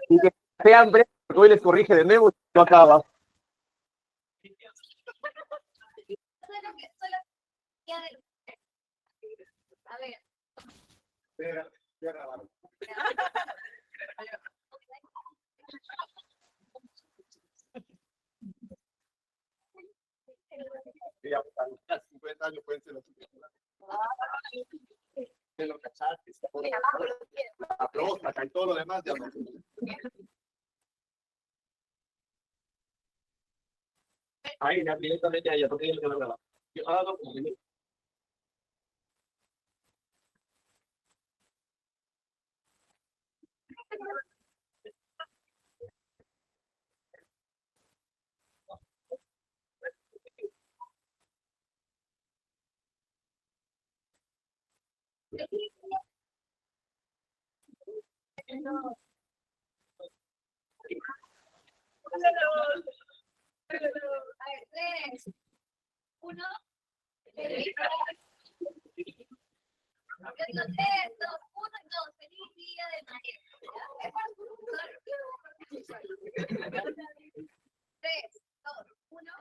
Y que te hambre, porque hoy les corrige de nuevo y no acaba. A ver. Ya, a 50 años pueden ser los de los cachates, la próstata y todo lo demás. Ya no. Ahí, ya directamente ahí, ya no tiene que grabar. Yo hago como que A ver, 3, 1. 3, 2, 1, 2. Feliz día de maestro. 3, 2, 1.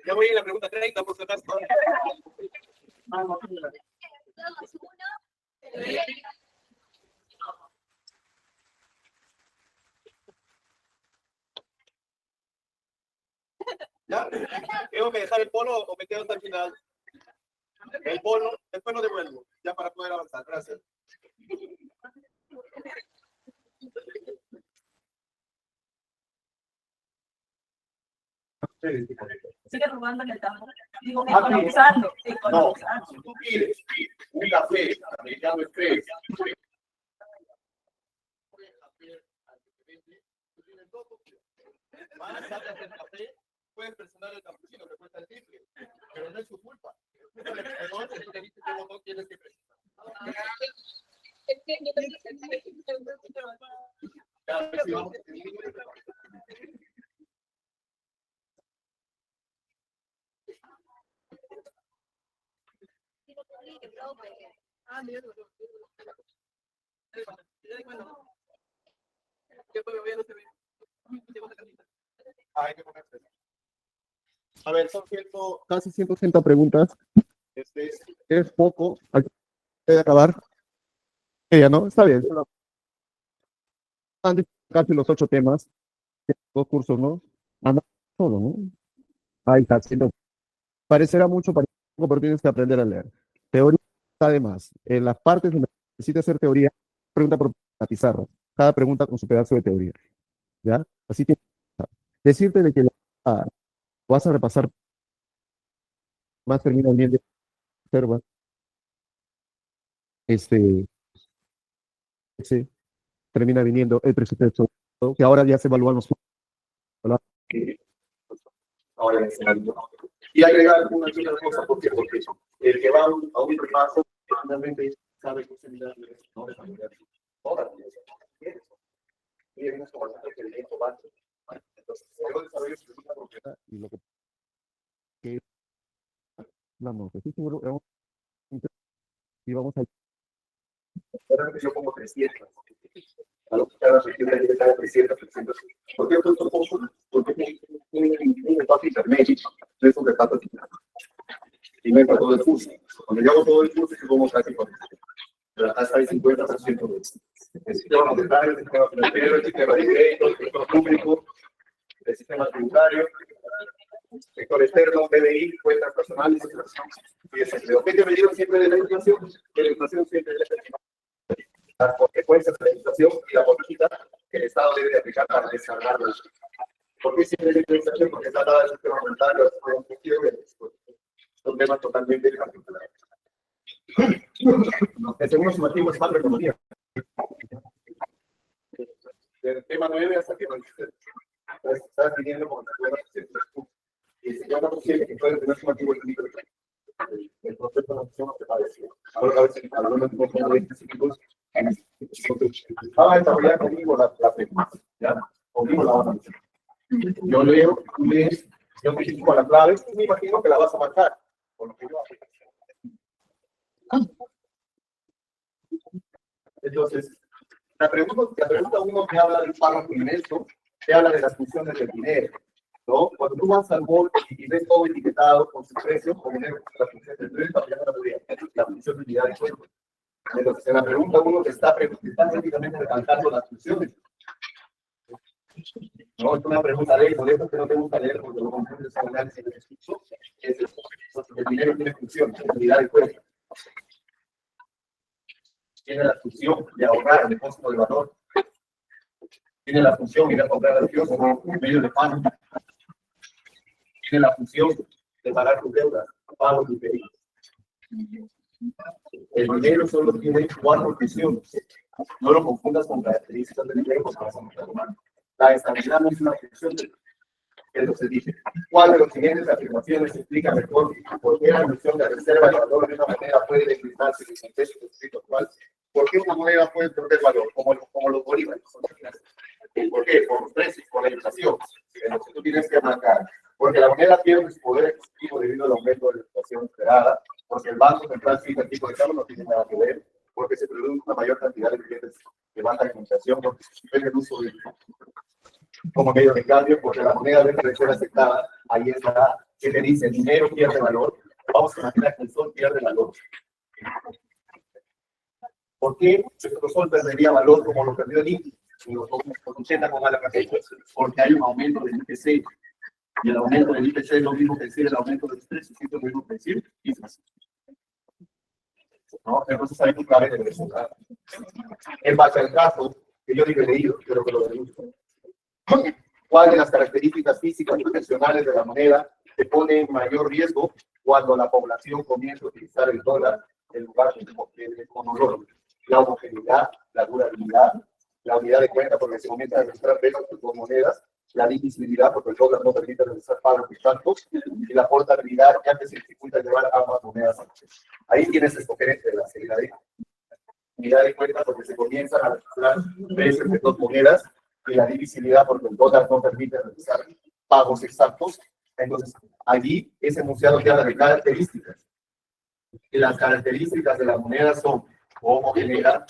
ya voy a la pregunta 30, por si acaso. 2, 1. ¿Ya? ¿Tengo que dejar el polo o me quedo hasta el final? El polo, después lo devuelvo, ya para poder avanzar. Gracias. Sigue robando en el campo. Digo, economizando. No, si tú quieres un café americano express, más sacas el café, puedes presionar el capuchino que cuesta el triple, pero no es su culpa. Entonces, tú te dices qué botón tienes que presionar. Cada vez que vamos hay que ponerse. A ver, son casi 180 preguntas. Es poco. Hay que acabar. Ella, ¿no? Está bien. Han casi los 8 temas. 2 cursos, ¿no? Anda solo, ¿no? Ahí está. Parecerá mucho, parece poco, pero tienes que aprender a leer. Teoría está de más. En las partes donde necesitas hacer teoría, pregunta por la pizarra. Cada pregunta con su pedazo de teoría. ¿Ya? Así que decirte de que vas a repasar más termina bien de observa. Este, sí, termina viniendo el presupuesto, que ahora ya se evalúan los puntos, ¿verdad? Ahora y agregar una sola cosa, porque el que va a un repaso, finalmente sabe que se mira no de familiar. Todas las y es una información que el tiempo va. Entonces, luego de saber eso, es una propiedad y lo que es la nota. Estoy seguro, y vamos a yo como 300. A lo que cada región de cada 300. ¿Por qué esto poco? Porque un espacio intermedio de esos de patas y no es para todo el curso. Cuando yo hago todo el curso, yo como casi con hasta el 50% del sistema monetario, el sistema financiero, el sistema de crédito, el sector público, el sistema tributario, sector externo, PDI, cuentas personales y desempleo. ¿Qué me dieron siempre de la inflación? Que la inflación siempre es las consecuencias de la inflación y la política que el Estado debe de aplicar para descargarlos. ¿Por qué siempre hay inflación? Porque está dada el sistema monetario, la producción, son temas totalmente particulares. El segundo sumativo es macroeconomía. Del tema 9 hasta que nos está pidiendo como te y el 50% que puede tener sumativo el proceso de acción que padeció. Ahora a veces algunos no son muy específicos. Vamos a desarrollar conmigo la pregunta, ¿ya? Conmigo la vamos a hacer. Yo leo, tú lees, yo te explico la clave y me imagino que la vas a marcar. Por lo que yo hago. Entonces, la pregunta uno te habla del párrafo inmenso, te habla de las funciones del dinero, ¿no? Cuando tú vas al mall y ves todo etiquetado con su precio, como la función del precio, la función de unidad de cuenta. Entonces, en la pregunta uno te está prácticamente recalcando las funciones. No, es una pregunta de por eso que no te gusta leer, porque lo confundes con análisis de discurso. El dinero tiene función, unidad de cuenta. Tiene la función de ahorrar el depósito de valor. Tiene la función de ir a comprar al kiosco como un medio de pago. Tiene la función de pagar tus deudas, pagos y pedidos. El dinero solo tiene 4 funciones. No lo confundas con características del dinero, porque vas a montar humano. La estabilidad no es una función del dinero. Entonces dice, ¿cuál de los siguientes afirmaciones explica mejor por qué la noción de reserva de valor de una moneda puede declinarse en el contexto actual? ¿Por qué una moneda puede perder valor? Como los bolívares. ¿Por qué? Por los precios, por la inflación. Entonces tú tienes que marcar. Porque la moneda pierde su poder adquisitivo debido al aumento de la inflación esperada, porque el Banco Central fija el tipo de cambio, no tiene nada que ver, porque se produce una mayor cantidad de billetes que baja la inflación, porque se suspende el uso de como medio de cambio, porque la moneda deja de ser aceptada. Ahí está, que te dice, el dinero pierde valor. Vamos a imaginar que el sol pierde valor. ¿Por qué nuestro sol perdería valor como lo perdió el IPC? Y los 80 con mala categoría, porque hay un aumento del IPC. Y el aumento del IPC es lo mismo que decir el aumento de los precios, es lo mismo que decir inflación. ¿No? Entonces hay un clave de resultado. En base al caso que yo digo leído, creo que lo denuncio. ¿Cuál de las características físicas y profesionales de la moneda se pone en mayor riesgo cuando la población comienza a utilizar el dólar en lugar del monodólar? La homogeneidad, la durabilidad, la unidad de cuenta porque se comienza a registrar pesos con monedas, la divisibilidad porque el dólar no permite realizar pagos exactos y la portabilidad ya que se dificulta llevar ambas monedas a la vez. Ahí tienes que escoger entre la unidad de cuenta porque se comienzan a registrar precios de dos monedas y la divisibilidad porque el dólar no permite realizar pagos exactos. Entonces, allí ese enunciado te habla de características. Y las características de la moneda son homogeneidad,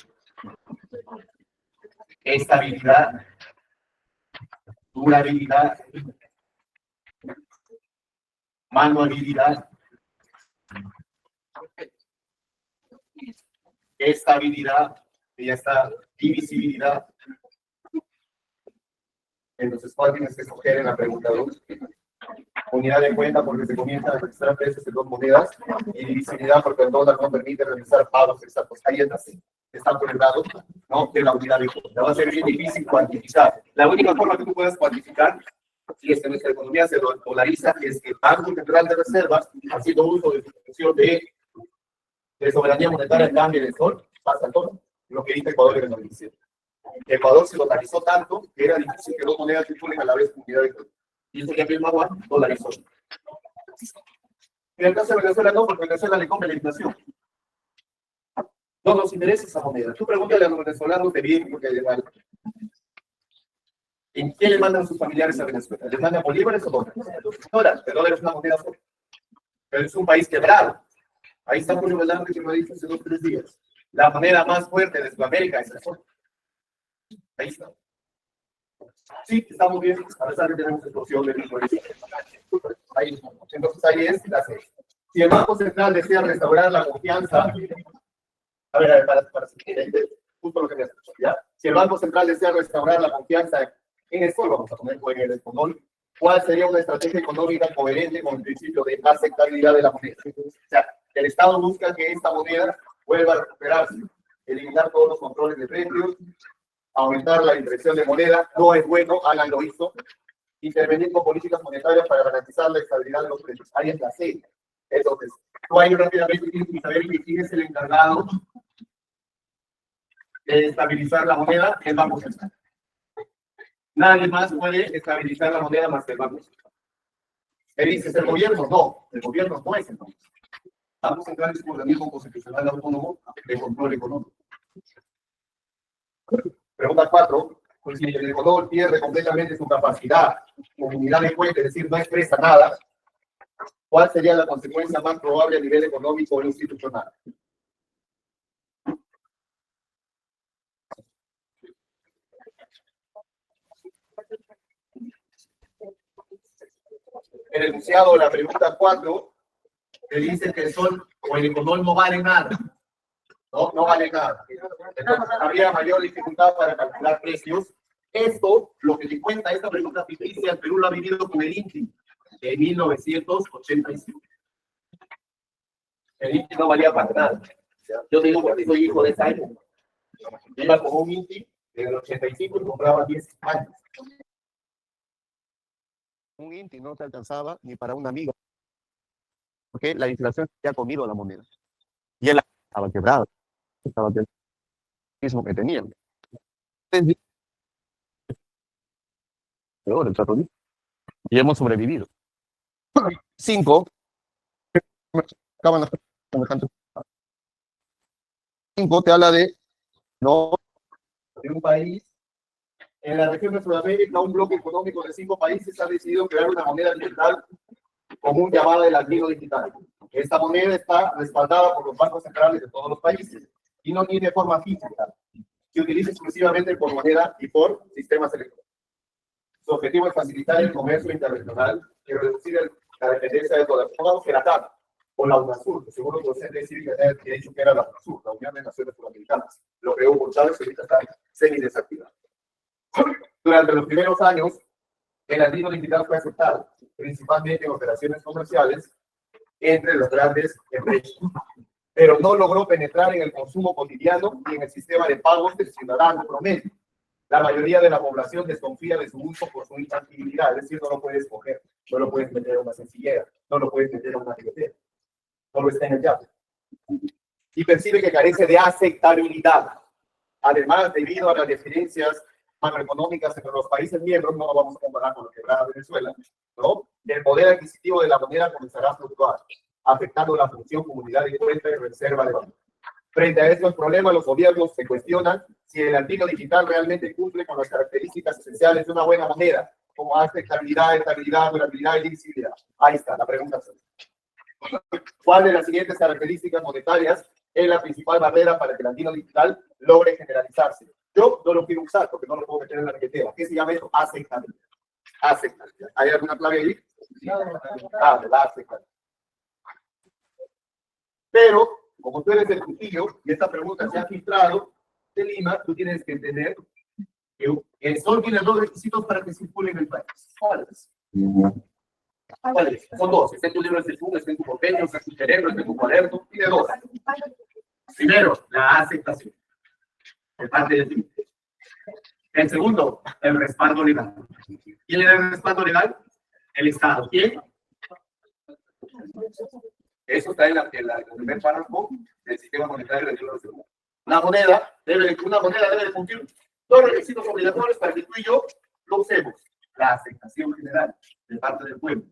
estabilidad, durabilidad, manualidad, estabilidad y esta divisibilidad. Entonces, ¿cuál tienes que escoger en la pregunta 2? Unidad de cuenta porque se comienza a registrar precios en dos monedas y divisibilidad porque el dólar no permite realizar pagos exactos. Ahí está por el lado, ¿no?, de la unidad de cuenta. Va a ser bien difícil cuantificar. La única forma que tú puedas cuantificar, si es que nuestra economía se dolariza, es que el Banco Central de Reservas, haciendo uso de su función de soberanía monetaria en cambio del sol, pasa el dólar, lo que dice Ecuador en el 97. Ecuador se dolarizó tanto que era difícil que dos monedas circulen a la vez con unidad de cuenta. Y eso que el agua dolarizó. En el caso de Venezuela no, porque Venezuela le come la inflación. No nos interesa esa moneda. Tú pregúntale a los venezolanos de bien, porque ¿en qué le mandan sus familiares a Venezuela? ¿Les mandan bolívares o dólares? Dólares, el dólar es una moneda fuerte. Pero es un país quebrado. Ahí está Julio Velarde que lo ha dicho hace 2 o 3 días. La moneda más fuerte de Sudamérica es el sol. Ahí está. Sí, estamos bien, a pesar de que tenemos explosión de ahí, entonces ahí es la C. Si el Banco Central desea restaurar la confianza, justo lo que me has dicho, ¿ya? Si el Banco Central desea restaurar la confianza en el sol, vamos a poner en el español, ¿cuál sería una estrategia económica coherente con el principio de aceptabilidad de la moneda? O sea, el Estado busca que esta moneda vuelva a recuperarse, eliminar todos los controles de precios, aumentar la impresión de moneda, no es bueno, Alan lo hizo, intervenir con políticas monetarias para garantizar la estabilidad de los precios. Ahí es la C. Entonces, tú ahí rápidamente tienes que saber quién es el encargado de estabilizar la moneda, el Banco Central. Nadie más puede estabilizar la moneda más que el Banco Central. ¿Me dices el gobierno? No, el gobierno no es el Banco Central. Vamos a entrar en un organismo constitucional autónomo de control económico. Pregunta 4. Pues si el Ecuador pierde completamente su capacidad como unidad de cuenta, es decir, no expresa nada, ¿cuál sería la consecuencia más probable a nivel económico o institucional? El enunciado de la pregunta 4 te dice que el sol o el Ecuador no vale nada. No vale nada. Entonces, habría mayor dificultad para calcular precios. Esto, lo que te cuenta esta pregunta ficticia, el Perú lo ha vivido con el INTI en 1985. El INTI no valía para nada. Yo te digo porque soy hijo de esa época. Yo iba con un INTI en el 85 y compraba 10 años. Un INTI no te alcanzaba ni para un amigo. Porque la inflación ya ha comido la moneda. Y él estaba quebrado. Estaba quebrado. Mismo que tenían. Peor, el trato. Y hemos sobrevivido. 5. Acaban las 5 te habla de un país. En la región de Sudamérica, un bloque económico de 5 países ha decidido crear una moneda digital común llamada el latino digital. Esta moneda está respaldada por los bancos centrales de todos los países y no tiene forma física. Se utiliza exclusivamente por moneda y por sistemas electrónicos. Su objetivo es facilitar el comercio internacional y reducir la dependencia de todas las que la TAP o la UNASUR, que seguro que usted decide que ha dicho que era la UNASUR, la Unión de Naciones Sudamericanas. Lo creó Hugo Chávez y ahorita está semi-desactivado. Durante los primeros años, el latino digital fue aceptado, principalmente en operaciones comerciales entre las grandes empresas, pero no logró penetrar en el consumo cotidiano y en el sistema de pagos del ciudadano promedio. La mayoría de la población desconfía de su uso por su intangibilidad, es decir, no lo puedes coger, no lo puedes meter a una sencillera, no lo puedes meter a una billetera, solo está en el llave. Y percibe que carece de aceptabilidad. Además, debido a las diferencias macroeconómicas entre los países miembros, no lo vamos a comparar con lo que era Venezuela, ¿no? El poder adquisitivo de la moneda comenzará a fluctuar, afectando la función comunidad de cuenta y reserva de valor. Frente a estos problemas, los gobiernos se cuestionan si el latino digital realmente cumple con las características esenciales de una buena moneda, como aceptabilidad, estabilidad, durabilidad y divisibilidad. Ahí está la pregunta. ¿Cuál de las siguientes características monetarias es la principal barrera para que el latino digital logre generalizarse? Yo no lo quiero usar porque no lo puedo meter en la billetera. ¿Qué se llama eso? Aceptabilidad. Aceptabilidad. ¿Hay alguna clave ahí? Ah, la aceptabilidad. Pero, como tú eres el cuchillo y esta pregunta se ha filtrado de Lima, tú tienes que entender que el sol tiene 2 requisitos para que circule en el país. ¿Cuáles? ¿Cuáles? Son 2. Está en tu libro de sesión, está en tu convenio, está en tu cerebro, está en tu cuaderno. Tiene 2. Primero, la aceptación. De parte del cliente. El segundo, el respaldo legal. ¿Quién le da el respaldo legal? El Estado. ¿Quién? Eso está en el primer párrafo del sistema monetario del libro de sesión. Una moneda debe cumplir 2 requisitos obligatorios para que tú y yo lo usemos. La aceptación general de parte del pueblo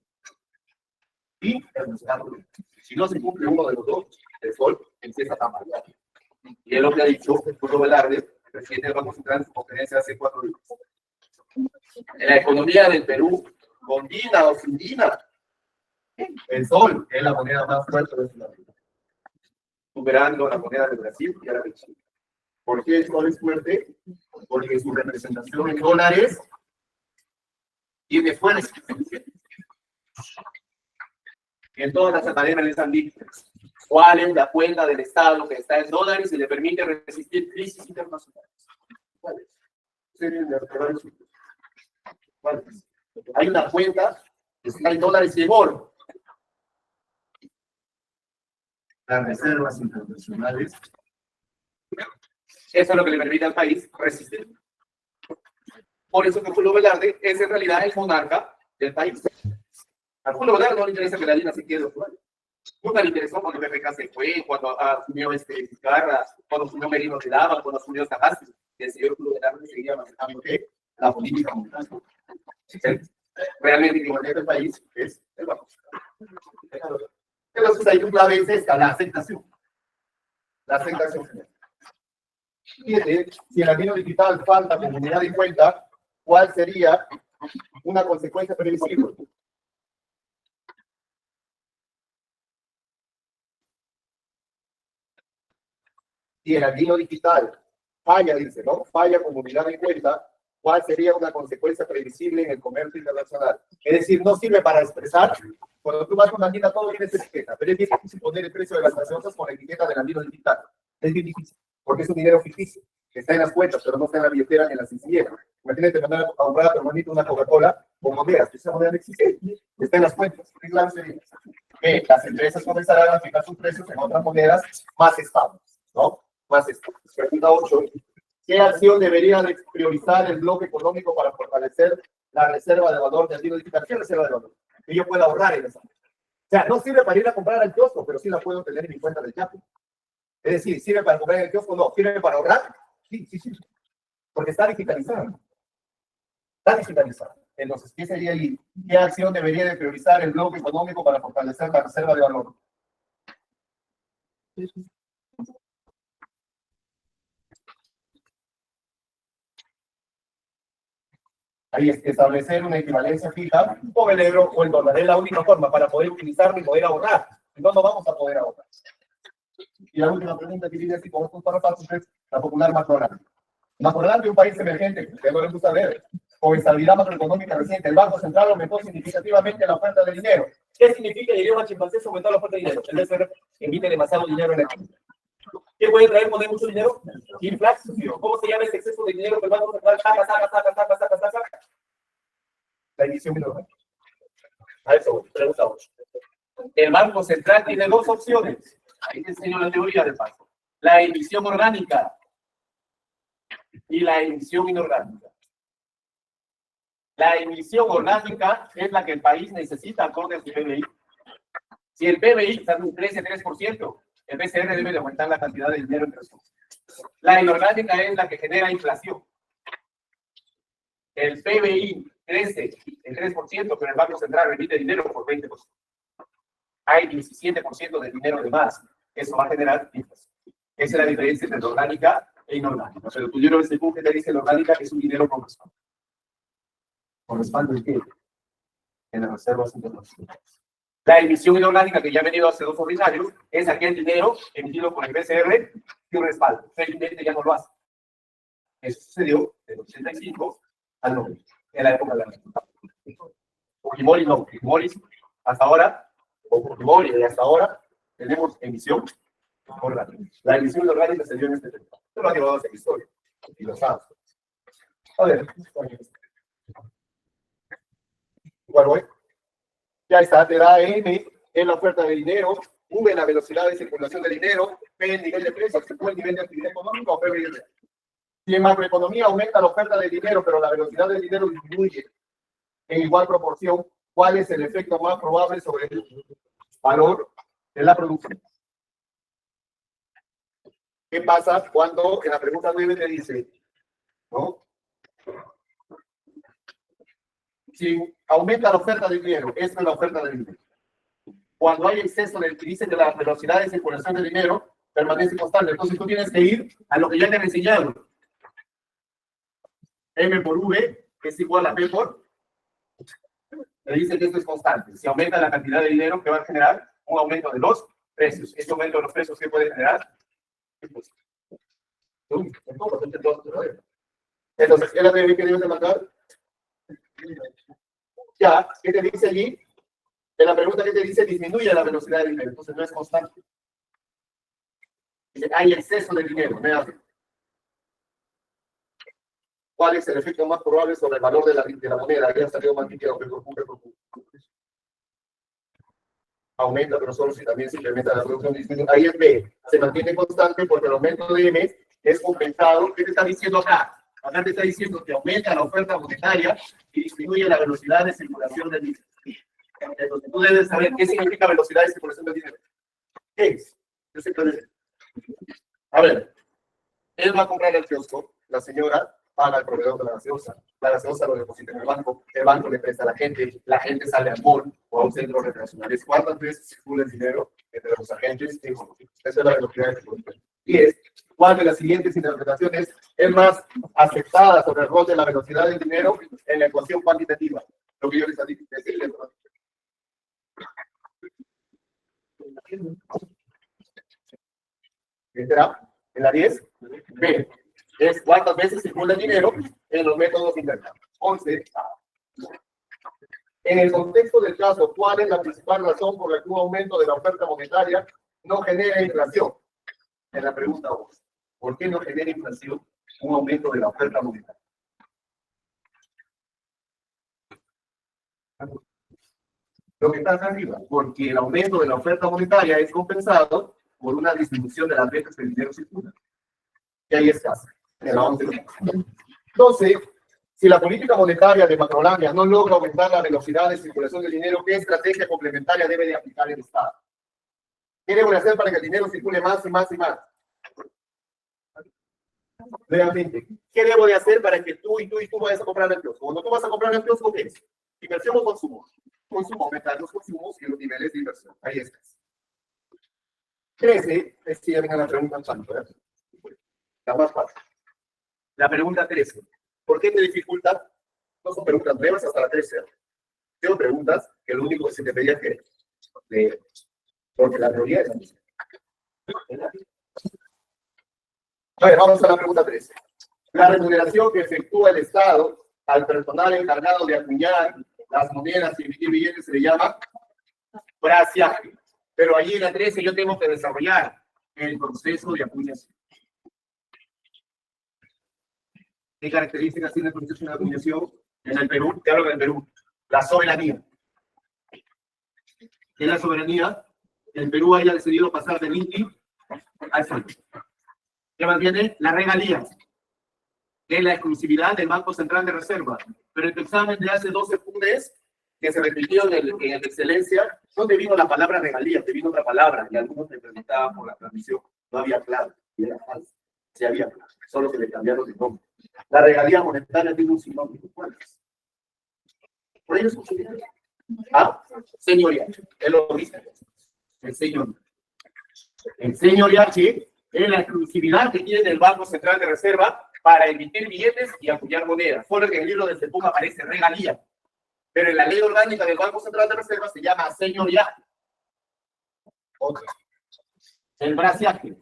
y el respaldo legal. Si no se cumple uno de los 2, el sol empieza a tambalear. Y es lo que ha dicho Julio Velarde, el presidente del Banco Central en su conferencia hace 4 días. En la economía del Perú, combina o sin combina, el sol es la moneda más fuerte de Sudamérica, superando la moneda de Brasil y a la de Chile. ¿Por qué el sol es fuerte? Porque su representación en dólares tiene fuerza. En todas las academias les han dicho cuál es la cuenta del Estado que está en dólares y le permite resistir crisis internacionales. ¿Cuál es? ¿Cuál es? Hay una cuenta que está en dólares y en oro. Las reservas internacionales. Eso es lo que le permite al país resistir. Por eso que Julio Velarde es en realidad el monarca del país. A Julio Velarde no le interesa que la Lina se quede usuario. Nunca le interesó cuando PPK se fue, cuando asumió Vizcarra, cuando asumió Merino de Lava, cuando asumió Sagasti. El señor Julio Velarde seguía manejando la política mundial. Realmente el igualdad del país es el Banco Central. Es Entonces ahí tu clave es esta, la aceptación. La aceptación. Fíjate, si el camino digital falta comunidad y cuenta, ¿cuál sería una consecuencia previsible? Si el albino digital falla, dice, ¿no? Falla comunidad y cuenta, ¿cuál sería una consecuencia previsible en el comercio internacional? Es decir, no sirve para expresar. Cuando tú vas a una tienda, todo tiene esa etiqueta, pero es bien difícil poner el precio de las gaseosas con la etiqueta del albino digital. Es bien difícil, porque es un dinero ficticio, que está en las cuentas, pero no está en la billetera ni en la sencillera. Imagínate mandar a comprar a tu hermanito una Coca-Cola con monedas, esa moneda no existe, está en las cuentas. ¿Qué claro sería? Que las empresas comenzarán a fijar sus precios en otras monedas más estables, ¿no? Más estables. Pregunta 8. ¿Qué acción debería de priorizar el bloque económico para fortalecer la reserva de valor del albino digital? ¿Qué reserva de valor? Que yo pueda ahorrar en esa. O sea, no sirve para ir a comprar al kiosco, pero sí la puedo tener en mi cuenta del Yape. Es decir, ¿sirve para comprar en el kiosco? No. ¿Sirve para ahorrar? Sí, sí, sí. Porque está digitalizado. Está digitalizado. Entonces, ¿qué sería ahí? ¿Qué acción debería de priorizar el bloque económico para fortalecer la reserva de valor? Ahí es establecer una equivalencia fija con el euro o el dólar. Es la única forma para poder utilizarlo y poder ahorrar. No, no vamos a poder ahorrar. Y la última pregunta que viene así con estos párrafos es la popular macroeconómica. Macroeconómica de un país emergente, que no les gusta ver, con estabilidad macroeconómica reciente, el Banco Central aumentó significativamente la oferta de dinero. ¿Qué significa el idioma chimpancé aumentar la oferta de dinero? El BCR emite demasiado dinero en la economía. ¿Qué puede traer poner mucho dinero? Inflación. ¿Cómo se llama ese exceso de dinero que el Banco Central saca? La emisión menor. A eso, pregunta 8. El Banco Central tiene dos opciones. Ahí te enseño la teoría del paso. La emisión orgánica y la emisión inorgánica. La emisión orgánica es la que el país necesita acorde a su PBI. Si el PBI crece 3%, el BCR debe de aumentar la cantidad de dinero en personas. La inorgánica es la que genera inflación. El PBI crece el 3%, pero el Banco Central remite dinero por 20%. Hay 17% de dinero de más. Eso va a generar inflación. Esa es la diferencia entre orgánica e inorgánica. Pero tu libro de según que te dice la orgánica es un dinero con respaldo. ¿Con respaldo en qué? En las reservas internacionales. La emisión inorgánica, que ya ha venido hace dos ordinarios, es aquel dinero emitido por el BCR y un respaldo. Felizmente ya no lo hace. Eso sucedió del 85 al 90, en la época de la Fujimori no, Fujimori hasta ahora, o Fujimori y hasta ahora, tenemos emisión orgánica. La emisión orgánica se dio en este tema. Esto lo ha llevado a hacer historia. Y lo sabes. A ver. Igual voy. Ya está, te da M en la oferta de dinero, V en la velocidad de circulación de dinero, P el nivel de precios, Q el nivel de actividad económica o P el nivel. Si en macroeconomía aumenta la oferta de dinero, pero la velocidad del dinero disminuye en igual proporción, ¿cuál es el efecto más probable sobre el valor de la producción? ¿Qué pasa cuando en la pregunta 9 te dice, ¿no? Si aumenta la oferta de dinero, esta es la oferta de dinero. Cuando hay exceso del índice de la velocidad de circulación de dinero, permanece constante. Entonces tú tienes que ir a lo que ya te han enseñado. M por V es igual a P por. Me dice que esto es constante. Si aumenta la cantidad de dinero, que va a generar un aumento de los precios. Este aumento de los precios, ¿qué puede generar? Entonces, ¿qué es la que debes de marcar? Ya, ¿qué te dice allí? En la pregunta que te dice, disminuye la velocidad del dinero. Entonces, no es constante. Dice, hay exceso de dinero. ¿Cuál es el efecto más probable sobre el valor de la moneda? Ahí ha salido más líquido que por aumenta, pero solo si también se incrementa la producción. Ahí es B. Se mantiene constante porque el aumento de M es compensado. ¿Qué te está diciendo acá? Acá te está diciendo que aumenta la oferta monetaria y disminuye la velocidad de circulación del dinero. Entonces, tú debes saber qué significa velocidad de circulación del dinero. ¿Qué es? Yo sé qué es. A ver, él va a comprar el kiosco, la señora paga al proveedor de la gaseosa lo deposita en el banco le presta a la gente sale al mall o a un centro recreacional. ¿Cuántas veces circula el dinero? entre los agentes económicos. Esa es la velocidad de circulación. 10. ¿Cuál de las siguientes interpretaciones es más aceptada sobre el rol de la velocidad del dinero en la ecuación cuantitativa? Lo que yo les decía. ¿Qué será? ¿En la 10? B. Es cuántas veces circula el dinero en los métodos de intercambio. 11. En el contexto del caso, ¿cuál es la principal razón por la que un aumento de la oferta monetaria no genera inflación? En la pregunta 2. ¿Por qué no genera inflación un aumento de la oferta monetaria? Lo que está acá arriba, porque el aumento de la oferta monetaria es compensado por una disminución de las veces que el dinero circula. Y ahí está. Entonces, si la política monetaria de Macrolandia no logra aumentar la velocidad de circulación del dinero, ¿qué estrategia complementaria debe de aplicar el Estado? ¿Qué debe hacer para que el dinero circule más y más y más? Realmente, ¿qué debo de hacer para que tú vayas a comprar el kiosco? Cuando tú vas a comprar el kiosco, ¿qué es? Inversión o consumo. Consumo, aumentar los consumos y los niveles de inversión. Ahí está. 13, es que ya venga la pregunta tanto, ¿verdad? La más fácil. La pregunta 13. ¿Por qué te dificulta? No son preguntas breves hasta la 13. Tengo preguntas que lo único que se te pedía es que leer. Porque la teoría es la misma. A ver, vamos a la pregunta 13. La remuneración que efectúa el Estado al personal encargado de acuñar las monedas y emitir billetes se le llama braciaje. Pero allí en la 13 yo tengo que desarrollar el proceso de acuñación. ¿Qué características tiene el proceso de acuñación? En el Perú, te hablo del Perú, la soberanía. ¿Qué es la soberanía? El Perú haya decidido pasar del INTI al sol. ¿Qué más viene? La regalía, que es la exclusividad del Banco Central de Reserva. Pero en tu examen de hace 12 puntos, que se repitió en el excelencia, ¿dónde vino la palabra regalía? Te vino otra palabra, y algunos me preguntaban por la transmisión. No había claro, y era falso. Sí había claro, solo que le cambiaron de nombre. La regalía monetaria tiene un sinónimo. ¿Cuál es? Por ello es un sinónimo. Ah, señorial. Es lo mismo. El señorial. El señorial, sí, es la exclusividad que tiene el Banco Central de Reserva para emitir billetes y acuñar monedas. Solo que en el libro de Sepúlveda aparece regalía. Pero en la ley orgánica del Banco Central de Reserva se llama señorial. Otra. El braciaje.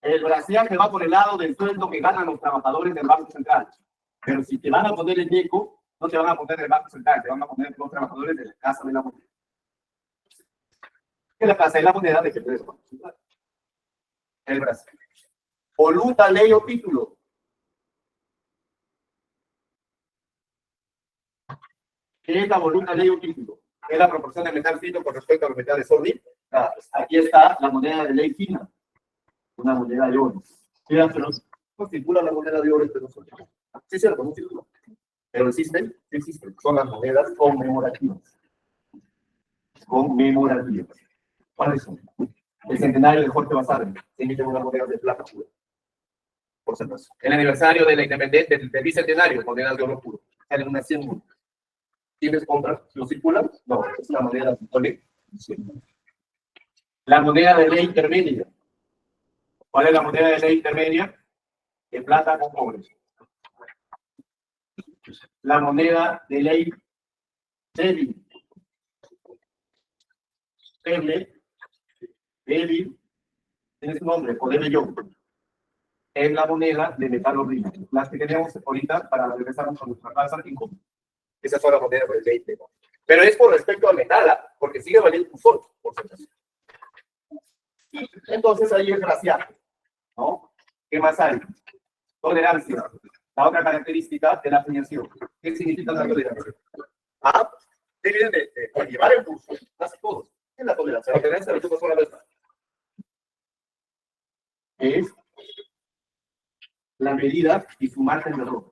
El braciaje va por el lado del sueldo que ganan los trabajadores del Banco Central. Pero si te van a poner el DECO, no te van a poner el Banco Central, te van a poner los trabajadores de la Casa de la Moneda. ¿Qué es la Casa de la Moneda? De que el Banco Central. El braciaje. Voluntad, ley o título. ¿Qué es la voluntad, ley o título? Es la proporción de metal fino con respecto a los metales sólidos. Aquí está la moneda de ley fina. Una moneda de oro. Pero no circula la moneda de oro entre nosotros. Sí, cierto, no circula. Pero existen, sí existen. Son las monedas conmemorativas. Conmemorativas. ¿Cuáles son? El centenario de Jorge Basadre. Se emiten unas monedas de plata pura. Por si acaso. El aniversario de la independencia, del bicentenario, monedas de oro puro. Salen unas 100 monedas. ¿Tienes compras? ¿No circulan? No, es una moneda de oro. La moneda de ley intermedia. ¿Cuál es la moneda de ley intermedia? De plata con cobre. La moneda de ley débil. Débil. Tiene su nombre, poder yo. Es la moneda de metal horrible. Las que tenemos ahorita para regresar con nuestra casa en común. Esas son las monedas de ley. Pero es por respecto al metal, porque sigue valiendo un sol, por supuesto. Entonces ahí es braciaje, ¿no? ¿Qué más hay? Tolerancia. La otra característica de la acuñación. ¿Qué significa la tolerancia? Ah, deben de llevar el curso, casi todos. ¿Qué es la tolerancia? La tolerancia la tuvo sola vez más. Es la medida y su margen de error.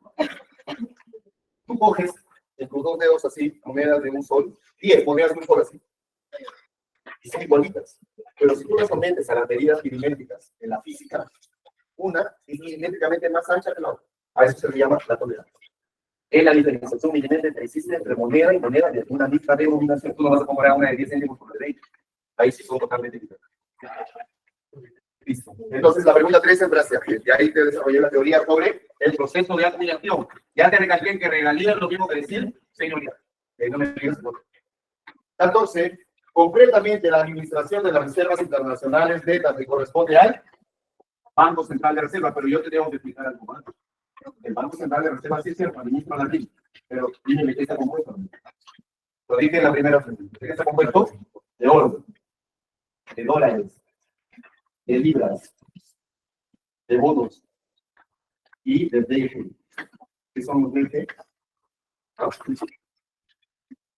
Tú coges en tus dos dedos así, monedas de un sol, 10 monedas de un sol así. Y son igualitas. Pero si tú las sometes a las medidas milimétricas en la física, una es milimétricamente más ancha que la otra. A eso se le llama la tolerancia. Es la diferenciación milimétrica que existe entre moneda y moneda de una misma denominación. Tú no vas a comprar una de 10 céntimos por de 20. Ahí sí son totalmente diferentes. Listo. Entonces, la pregunta 3 es Brasil. Y ahí te desarrollé la teoría sobre el proceso de acumulación. Ya te recalqué que regalía lo mismo que decir señoría. No me digas por qué. 14. Concretamente, la administración de las reservas internacionales netas que corresponde al Banco Central de Reserva, pero yo te tengo que explicar algo más. El Banco Central de Reserva sí es cierto, administra la ley, pero dime qué está compuesto. Lo dije en la primera pregunta. ¿Qué está compuesto? De oro, de dólares, de libras, de bonos y de DG. ¿Qué son los DG?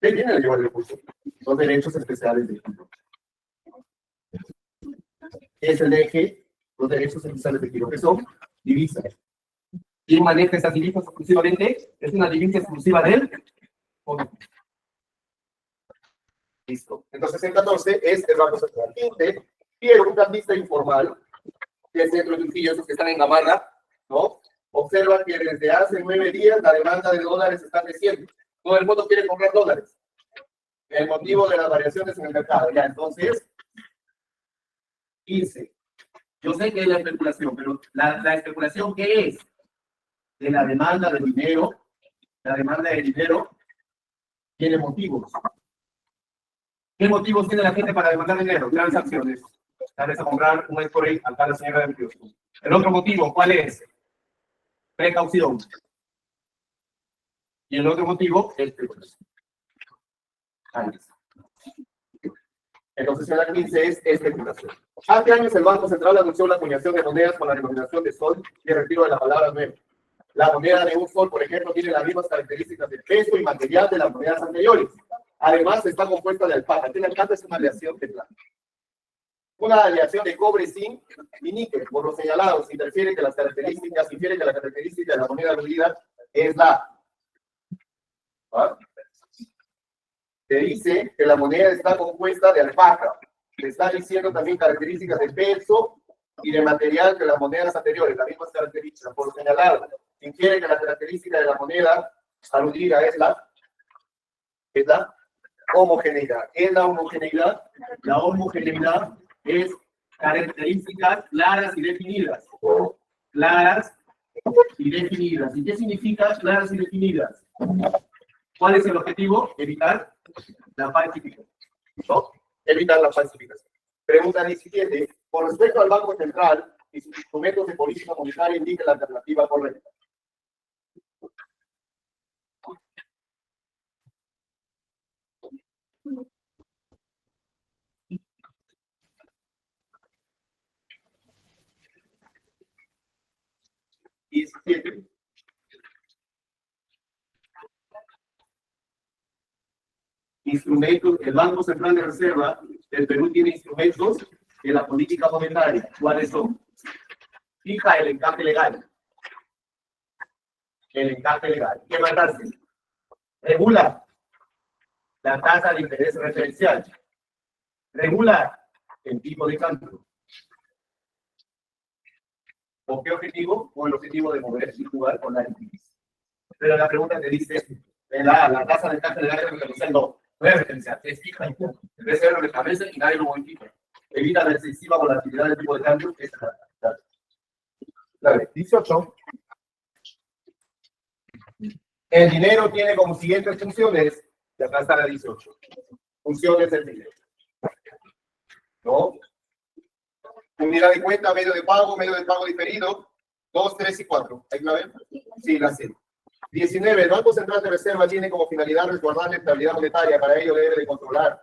¿Qué viene a llevar el curso? Los derechos especiales de giro. ¿Qué es el DG? Los derechos especiales de giro, que son divisas. ¿Quién maneja esas divisas exclusivamente? Es una divisa exclusiva del fondo. Listo. Entonces, el 14 es el Banco Central. 15, quiero un cambista informal, que es dentro de un pillo, esos que están en Gamarra, ¿no? Observa que desde hace 9 días la demanda de dólares está creciendo. Todo el mundo quiere comprar dólares. El motivo de las variaciones en el mercado. Ya, entonces, 15. Yo sé que es la especulación, pero la especulación, ¿qué es? De la demanda de dinero. La demanda de dinero tiene motivos. ¿Qué motivos tiene la gente para demandar dinero? Transacciones. Tal vez a comprar un X-Ray a la señora del kiosco. El otro motivo, ¿cuál es? Precaución. Y el otro motivo es especulación. Entonces, en la 15 es especulación. Hace años el Banco Central anunció la acuñación de monedas con la denominación de sol y el retiro de la palabra nueva. La moneda de un sol, por ejemplo, tiene las mismas características de peso y material de las monedas anteriores. Además, está compuesta de alpaca. La alpaca es una aleación de plata. Una aleación de cobre, zinc y níquel. Por lo señalado, se infiere que la característica de la moneda aludida es la. ¿Ah? Se dice que la moneda está compuesta de alpaca. Se está diciendo también características de peso y de material de las monedas anteriores, las mismas características. Por lo señalado, se infiere que la característica de la moneda aludida es la homogeneidad. ¿Qué es la homogeneidad? La homogeneidad es características claras y definidas. Claras y definidas. ¿Y qué significa claras y definidas? ¿Cuál es el objetivo? Evitar la falsificación. ¿No? Evitar la falsificación. Pregunta 17. Con respecto al Banco Central y sus instrumentos de política monetaria, indica la alternativa correcta. Instrumentos, el Banco Central de Reserva del Perú tiene instrumentos de la política monetaria. ¿Cuáles son? Fija el encaje legal. El encaje legal. ¿Qué más hace? Regula la tasa de interés referencial. Regula el tipo de cambio. ¿Con qué objetivo? Con el objetivo de mover y jugar con la liquidez. Pero la pregunta te dice, la tasa de encaje legal es referencial, no es referencial, es fija y punto. En vez de verlo de cabeza y nadie lo modifica. Evita la excesiva volatilidad del tipo de cambio. Dale, 18. El dinero tiene como siguientes funciones, y acá está la 18. Funciones del dinero. ¿No? Unidad de cuenta, medio de pago diferido, 2, 3 y 4. ¿Hay clave? Sí, la C. 19. El Banco Central de Reserva tiene como finalidad resguardar la estabilidad monetaria. Para ello debe de controlar.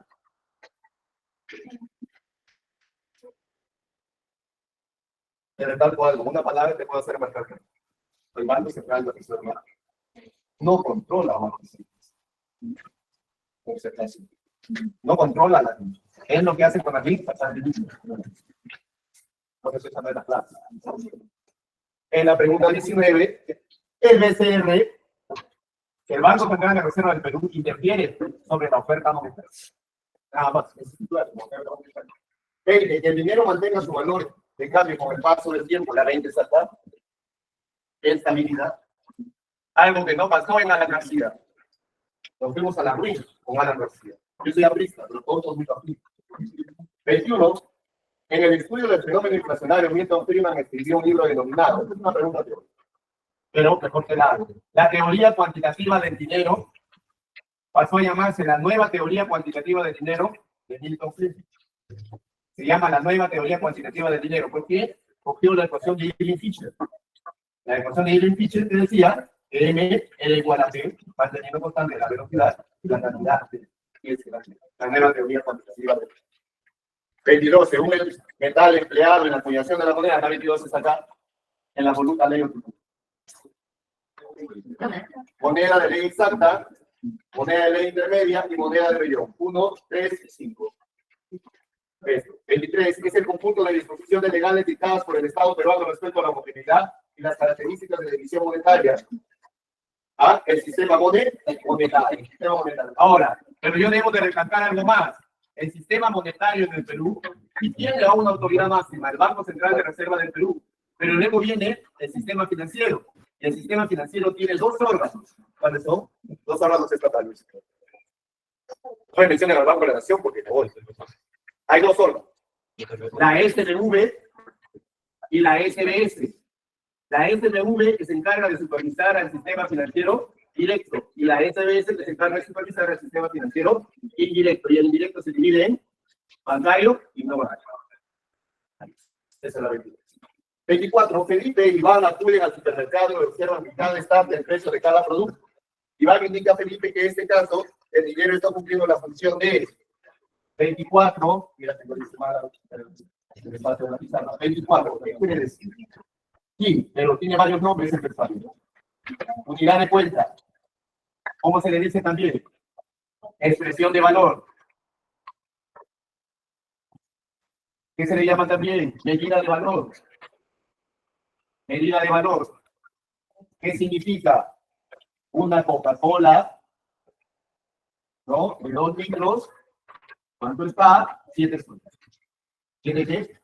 Te recalco algo. Una palabra te puedo hacer marcar. El Banco Central de Reserva no controla bancos. No controla la gente. Es lo que hace con las listas. Por eso esa no es la clase. En la pregunta 19, el BCR, el Banco Central de Reserva del Perú, interfiere sobre la oferta monetaria. Nada más. Que el dinero mantenga su valor de cambio con el paso del tiempo, la renta estatal, estabilidad. Algo que no pasó en Alan García. Nos fuimos a la ruina con Alan García. Yo soy aprista, pero todos son muy afines. 21. En el estudio del fenómeno inflacionario, Milton Friedman escribió un libro denominado, esta es una pregunta teórica, pero mejor que nada, la teoría cuantitativa del dinero pasó a llamarse la nueva teoría cuantitativa del dinero de Milton Friedman. Se llama la nueva teoría cuantitativa del dinero, porque cogió la ecuación de Irving-Fisher. La ecuación de Irving-Fisher que decía que M era igual a P, manteniendo constante la velocidad y la cantidad. Y es la nueva teoría cuantitativa del dinero. 22, según el metal empleado en la acuñación de la moneda, la 22 está acá, en la voluta ley. Moneda de ley exacta, moneda de ley intermedia y moneda de rellón. 1, 3 y 5. 23 es el conjunto de disposiciones legales dictadas por el Estado peruano respecto a la homogeneidad y las características de la emisión monetaria. ¿Ah? El sistema monetario. Ahora, pero yo debo de recalcar algo más. El sistema monetario en el Perú tiene a una autoridad máxima, el Banco Central de Reserva del Perú, pero luego viene el sistema financiero. Y el sistema financiero tiene dos órganos. ¿Cuáles son? Dos órganos estatales. No mencionen al Banco de la Nación porque no voy. Hay dos órganos. La SBV y la SBS. La SBV que se encarga de supervisar al sistema financiero directo y la SBS que se encarga de supervisar al sistema financiero indirecto. Y el indirecto se divide en bancario y no bancario. Esa es la 23. 24. Felipe y Iván acuden al supermercado y observan que cada instante el precio de cada producto. Iván indica a Felipe que en este caso el dinero está cumpliendo la función de 24. Mira, tengo el espacio de la pizarra. 24. ¿Qué quiere decir? Sí, pero tiene varios nombres el versículo. Unidad de cuenta. ¿Cómo se le dice también? Expresión de valor. ¿Qué se le llama también? Medida de valor. Medida de valor. ¿Qué significa? Una Coca-Cola, ¿no? De 2 litros. ¿Cuánto está? 7 soles. ¿Tiene qué?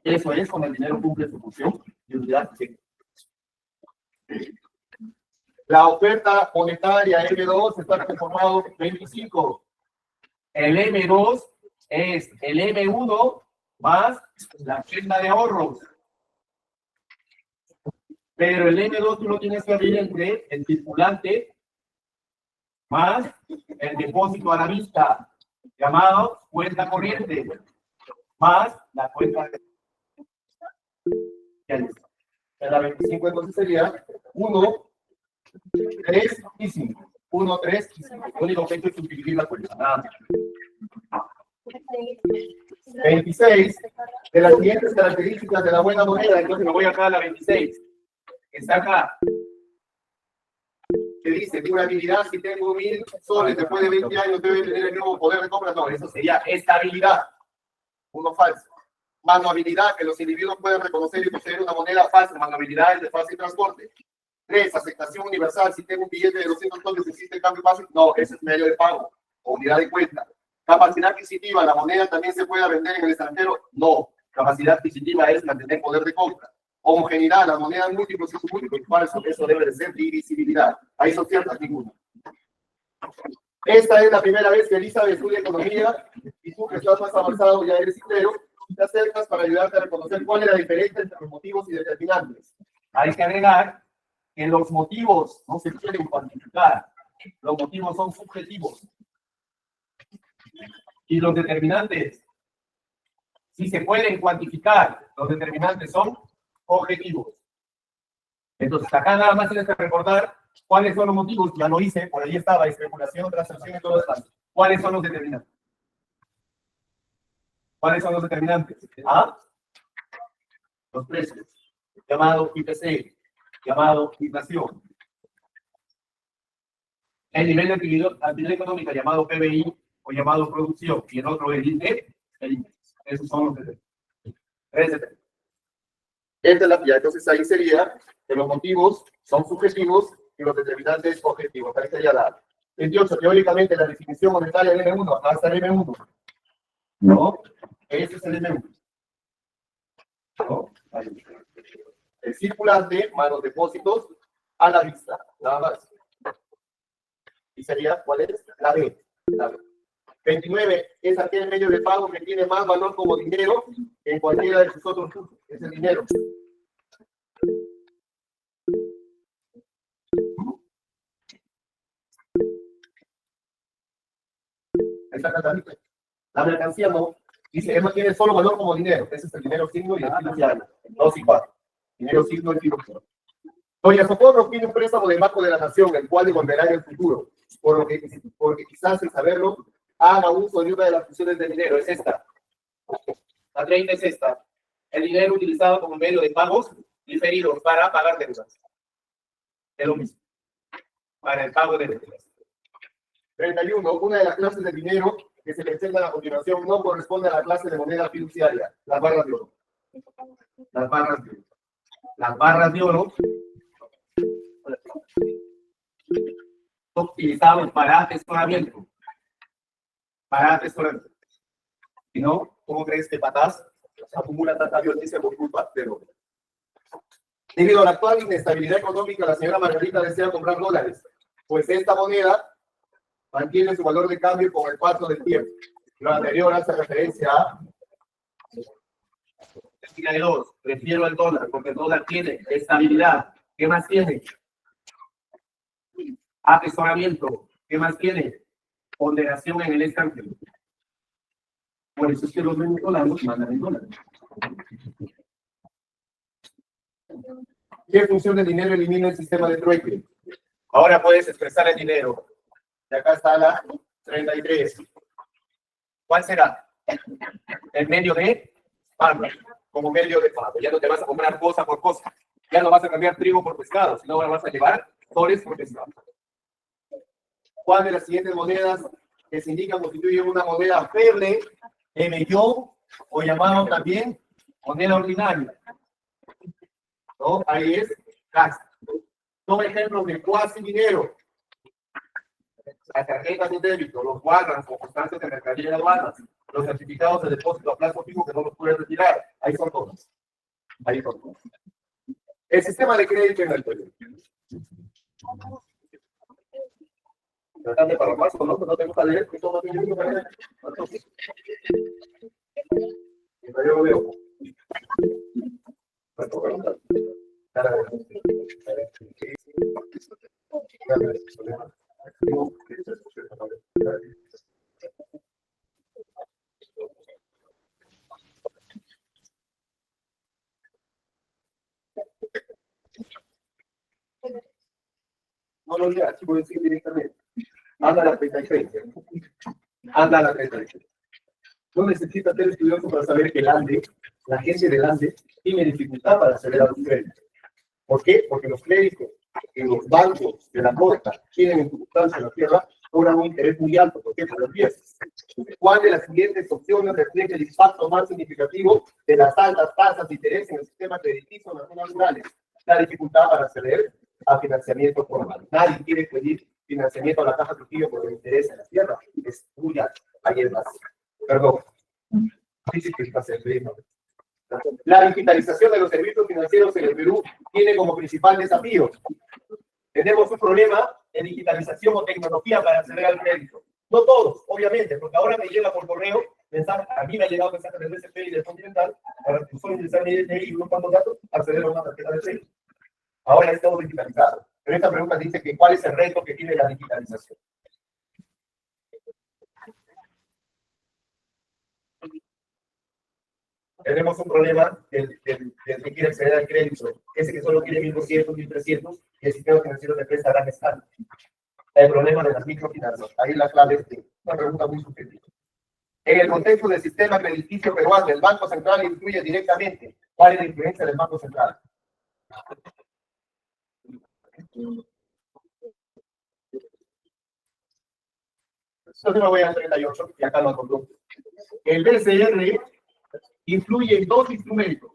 Eso es, con el dinero cumple su función de unidad. La oferta monetaria M2 está conformado 25. El M2 es el M1 más la agenda de ahorros. Pero el M2 tú lo tienes que abrir entre el circulante más el depósito a la vista, llamado cuenta corriente, más la cuenta de... En la 25 entonces sería 1, 3 y 5. 1, 3 y 5. Lo único que hay que dividir la cuenta. Nada más. 26. De las siguientes características de la buena moneda, entonces me voy acá a la 26. Está acá. Que dice, durabilidad, si tengo 1000 soles después de 20 años, debe tener el mismo poder de compra. No, eso sería estabilidad. Uno falso. Manualidad, que los individuos pueden reconocer y poseer una moneda fácil. Manualidad es de fácil transporte. 3. Aceptación universal. Si tengo un billete de 200 soles, ¿existe el cambio fácil? No, ese es medio de pago o unidad de cuenta. Capacidad adquisitiva. ¿La moneda también se puede vender en el extranjero? No. Capacidad adquisitiva es mantener poder de compra. Homogeneidad. Las monedas múltiples y submúltiples. Falso. Eso debe de ser divisibilidad. Ahí son ciertas ninguna. Esta es la primera vez que Elizabeth estudia economía y tú que estás más avanzado ya eres ciclero. Te acercas para ayudarte a reconocer cuál es la diferencia entre los motivos y determinantes. Hay que agregar que los motivos no se pueden cuantificar. Los motivos son subjetivos. Y los determinantes sí se pueden cuantificar. Los determinantes son objetivos. Entonces, acá nada más tienes que recordar cuáles son los motivos. Ya lo hice, por ahí estaba, especulación, transacción y todo eso. ¿Cuáles son los determinantes? ¿Cuáles son los determinantes? ¿Ah? Los precios, llamado IPC, llamado inflación. El nivel de actividad económica, llamado PBI o llamado producción, y el otro el índice. Esos son los determinantes. Esta es la vía. Entonces ahí sería que los motivos son subjetivos y los determinantes objetivos. Ahí sería la 28. Teóricamente la definición monetaria del M1 hasta el M1. ¿No? Ese es el M1. ¿No? El circulante más los depósitos a la vista. Nada más. Y sería, ¿cuál es? La B. La B. 29 es aquel medio de pago que tiene más valor como dinero que en cualquiera de sus otros usos. Es el dinero. Esta catalita. La mercancía no. Dice, Emma tiene solo valor como dinero. Ese es el dinero signo y el fiduciario. 2 y 4. Dinero signo y fiduciario. Doña Socorro tiene un préstamo del Banco de la Nación, el cual devolverá en el futuro. Porque quizás sin saberlo, haga uso de una de las funciones del dinero. Es esta. La 30 es esta. El dinero utilizado como medio de pagos diferidos para pagar deudas. Es lo mismo. Para el pago de deudas. 31. Una de las clases de dinero que se presentan a continuación no corresponde a la clase de moneda fiduciaria, las barras de oro. Las barras de oro. Las barras de oro son utilizadas para atesoramiento. Para atesoramiento. Si no, ¿cómo crees que patas acumula tanta violencia por culpa de oro? Debido a la actual inestabilidad económica, la señora Margarita desea comprar dólares, pues esta moneda mantiene su valor de cambio con el paso del tiempo. Lo anterior hace referencia a... Refiero al dólar, porque el dólar tiene estabilidad. ¿Qué más tiene? Atesoramiento. ¿Qué más tiene? Ponderación en el extranjero. Por eso es que los venezolanos mandan en dólares. ¿Qué función del dinero elimina el sistema de trueque? Ahora puedes expresar el dinero. Y acá está la 33. ¿Cuál será? El medio de pago. Como medio de pago. Ya no te vas a comprar cosa por cosa. Ya no vas a cambiar trigo por pescado, sino ahora vas a llevar soles por pescado. ¿Cuál de las siguientes monedas que se indican constituye una moneda feble, emellón, o llamado también moneda ordinaria? ¿No? Ahí es casa. Son ejemplos de cuasi dinero. Las tarjetas de débito, los guardas o constancias de mercadería de aduanas, los certificados de depósito a plazo fijo que no los puedes retirar. Ahí son todos. Ahí son todos. El sistema de crédito en el Perú. Tratando para más, no te gusta leer, esto no tiene que leer. Yo lo veo. No lo digas, si puedo decir directamente. Anda a la 33. Anda a la 33. No necesitas ser estudioso para saber que el ANDE, la agencia del ANDE, tiene dificultad para acceder a los créditos. ¿Por qué? Porque los créditos que los bancos de la costa tienen en sustancia en la tierra cobran un interés muy alto. ¿Por qué? Por los riesgos. ¿Cuál de las siguientes opciones refleja el impacto más significativo de las altas tasas de interés en el sistema crediticio en las zonas rurales? La dificultad para acceder a financiamiento formal. Nadie quiere pedir financiamiento a la Caja Trujillo porque el interés en la tierra es muy alto. Ahí es más. Perdón. La digitalización de los servicios financieros en el Perú tiene como principal desafío. Tenemos un problema de digitalización o tecnología para acceder al crédito. No todos, obviamente, porque ahora me llega por correo mensaje, a mí me ha llegado mensaje del BCP y del Continental para que solo ingresar mi DNI y unos cuantos datos acceder a una tarjeta de crédito. Ahora es todo digitalizado. Pero esta pregunta dice que ¿cuál es el reto que tiene la digitalización? Tenemos un problema del que quiere acceder al crédito, ese que solo quiere 1.200, 1.300, y el sistema financiero te presta a gran escala. El problema de las microfinanzas, ahí la clave es una pregunta muy subjetiva. En el contexto del sistema crediticio peruano, el Banco Central influye directamente. ¿Cuál es la influencia del Banco Central? Entonces me voy al 38 y acá lo encontró. El BCR influye en dos instrumentos.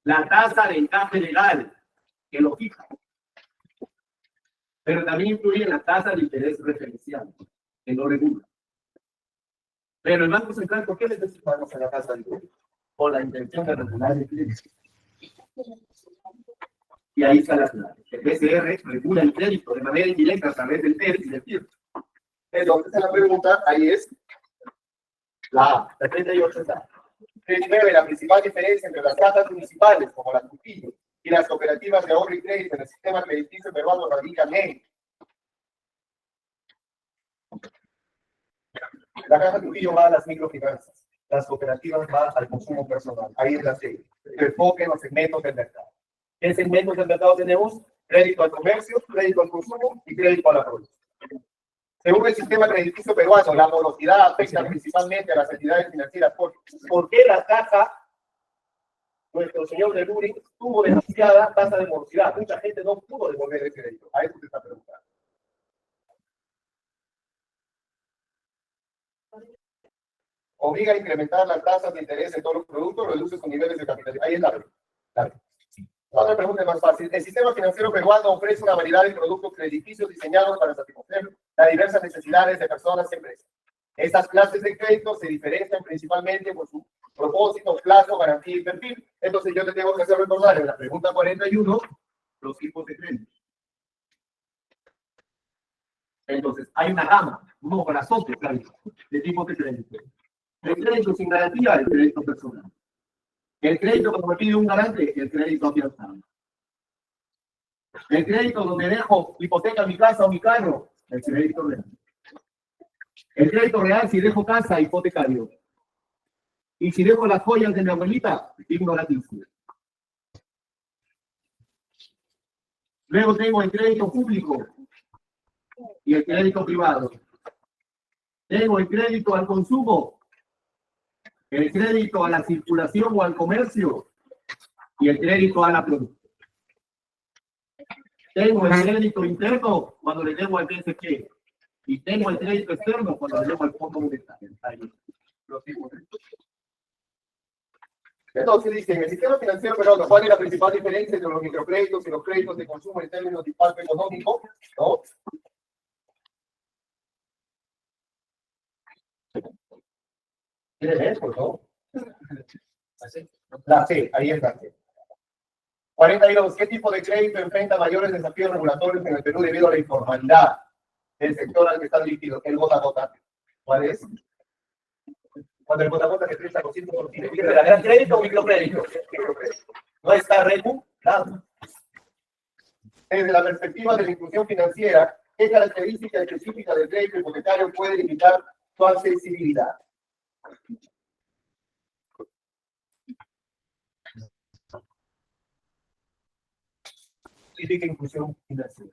La tasa de encaje legal, que lo fija. Pero también influye en la tasa de interés referencial, que lo regula. Pero el Banco Central, ¿por qué necesitamos a la tasa de interés? Por la intención de regular el crédito. Y ahí está la clave. El BCR regula el crédito de manera indirecta a través del TER y del TIR. Entonces, en la pregunta, ahí es la A, la 38 está. 39, la principal diferencia entre las cajas municipales, como las Trujillo, y las cooperativas de ahorro y crédito en el sistema crediticio peruano radica en la caja Trujillo va a las microfinanzas, las cooperativas van al consumo personal. Ahí es la serie. El enfoque en los segmentos del mercado. ¿Qué segmentos del mercado tenemos? Crédito al comercio, crédito al consumo y crédito a la producción. Según el sistema crediticio peruano, la morosidad afecta principalmente a las entidades financieras. ¿Por qué la caja, nuestro señor de Luring, tuvo demasiada tasa de morosidad? Mucha gente no pudo devolver el crédito. A eso se está preguntando. Obliga a incrementar las tasas de interés en todos los productos, reduce sus niveles de capitalización. Ahí es la otra pregunta es más fácil. El sistema financiero peruano ofrece una variedad de productos crediticios diseñados para satisfacer las diversas necesidades de personas y empresas. Estas clases de crédito se diferencian principalmente por su propósito, plazo, garantía y perfil. Entonces yo te tengo que hacer recordar en la pregunta 41 los tipos de crédito. Entonces, hay una gama, un corazón de tipos de crédito. El crédito sin garantía, el crédito personal. El crédito cuando me pide un garante, el crédito afianzado. El crédito donde dejo hipoteca mi casa o mi carro, el crédito real. El crédito real si dejo casa, hipotecario. Y si dejo las joyas de mi abuelita, ignorantísimo. Luego tengo el crédito público y el crédito privado. Tengo el crédito al consumo, el crédito a la circulación o al comercio y el crédito a la producción. Tengo el crédito interno cuando le debo al BCP y tengo el crédito externo cuando le debo al Fondo Monetario. Entonces dice, en el sistema financiero peruano, ¿cuál es la principal diferencia entre los microcréditos y los créditos de consumo en términos de impacto económico? ¿No? ¿Quiere ver, por favor? La C, ahí es la C. 42. ¿Qué tipo de crédito enfrenta mayores desafíos regulatorios en el Perú debido a la informalidad del sector al que está dirigido? El gota a gota. ¿Cuál es? Cuando el gota a gota se presta con 100%. ¿Gran crédito o microcrédito? No está regulado. Desde la perspectiva de la inclusión financiera, ¿qué característica específica del crédito hipotecario puede limitar su accesibilidad? Significa inclusión financiera.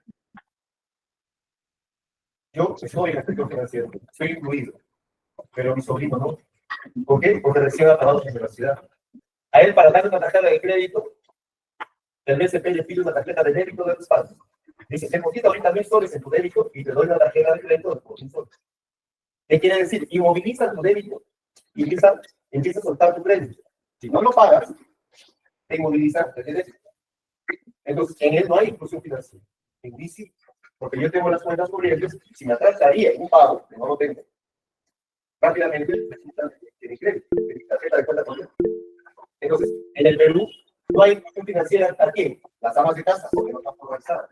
Yo soy el sector financiero, soy incluido, pero mi sobrino no. ¿Por qué? Porque recién ha acabado su universidad. A él, para darle una tarjeta de crédito, el BCP le pide una tarjeta de débito de respaldo. Dice, deposita ahorita 1.000 soles en tu débito y te doy una tarjeta de crédito de 1.000 soles. ¿Qué quiere decir? Inmoviliza tu débito y empieza a soltar tu crédito. Si no lo pagas, te inmoviliza el débito. Entonces, en él no hay inclusión financiera. En mí sí, porque yo tengo las cuentas corrientes, si me atrasaría un pago, que no lo tengo, rápidamente resulta que mi crédito, que mi tarjeta de cuenta corriente. Entonces, en el Perú no hay inclusión financiera. ¿A quién? Las amas de casa, porque no están formalizadas.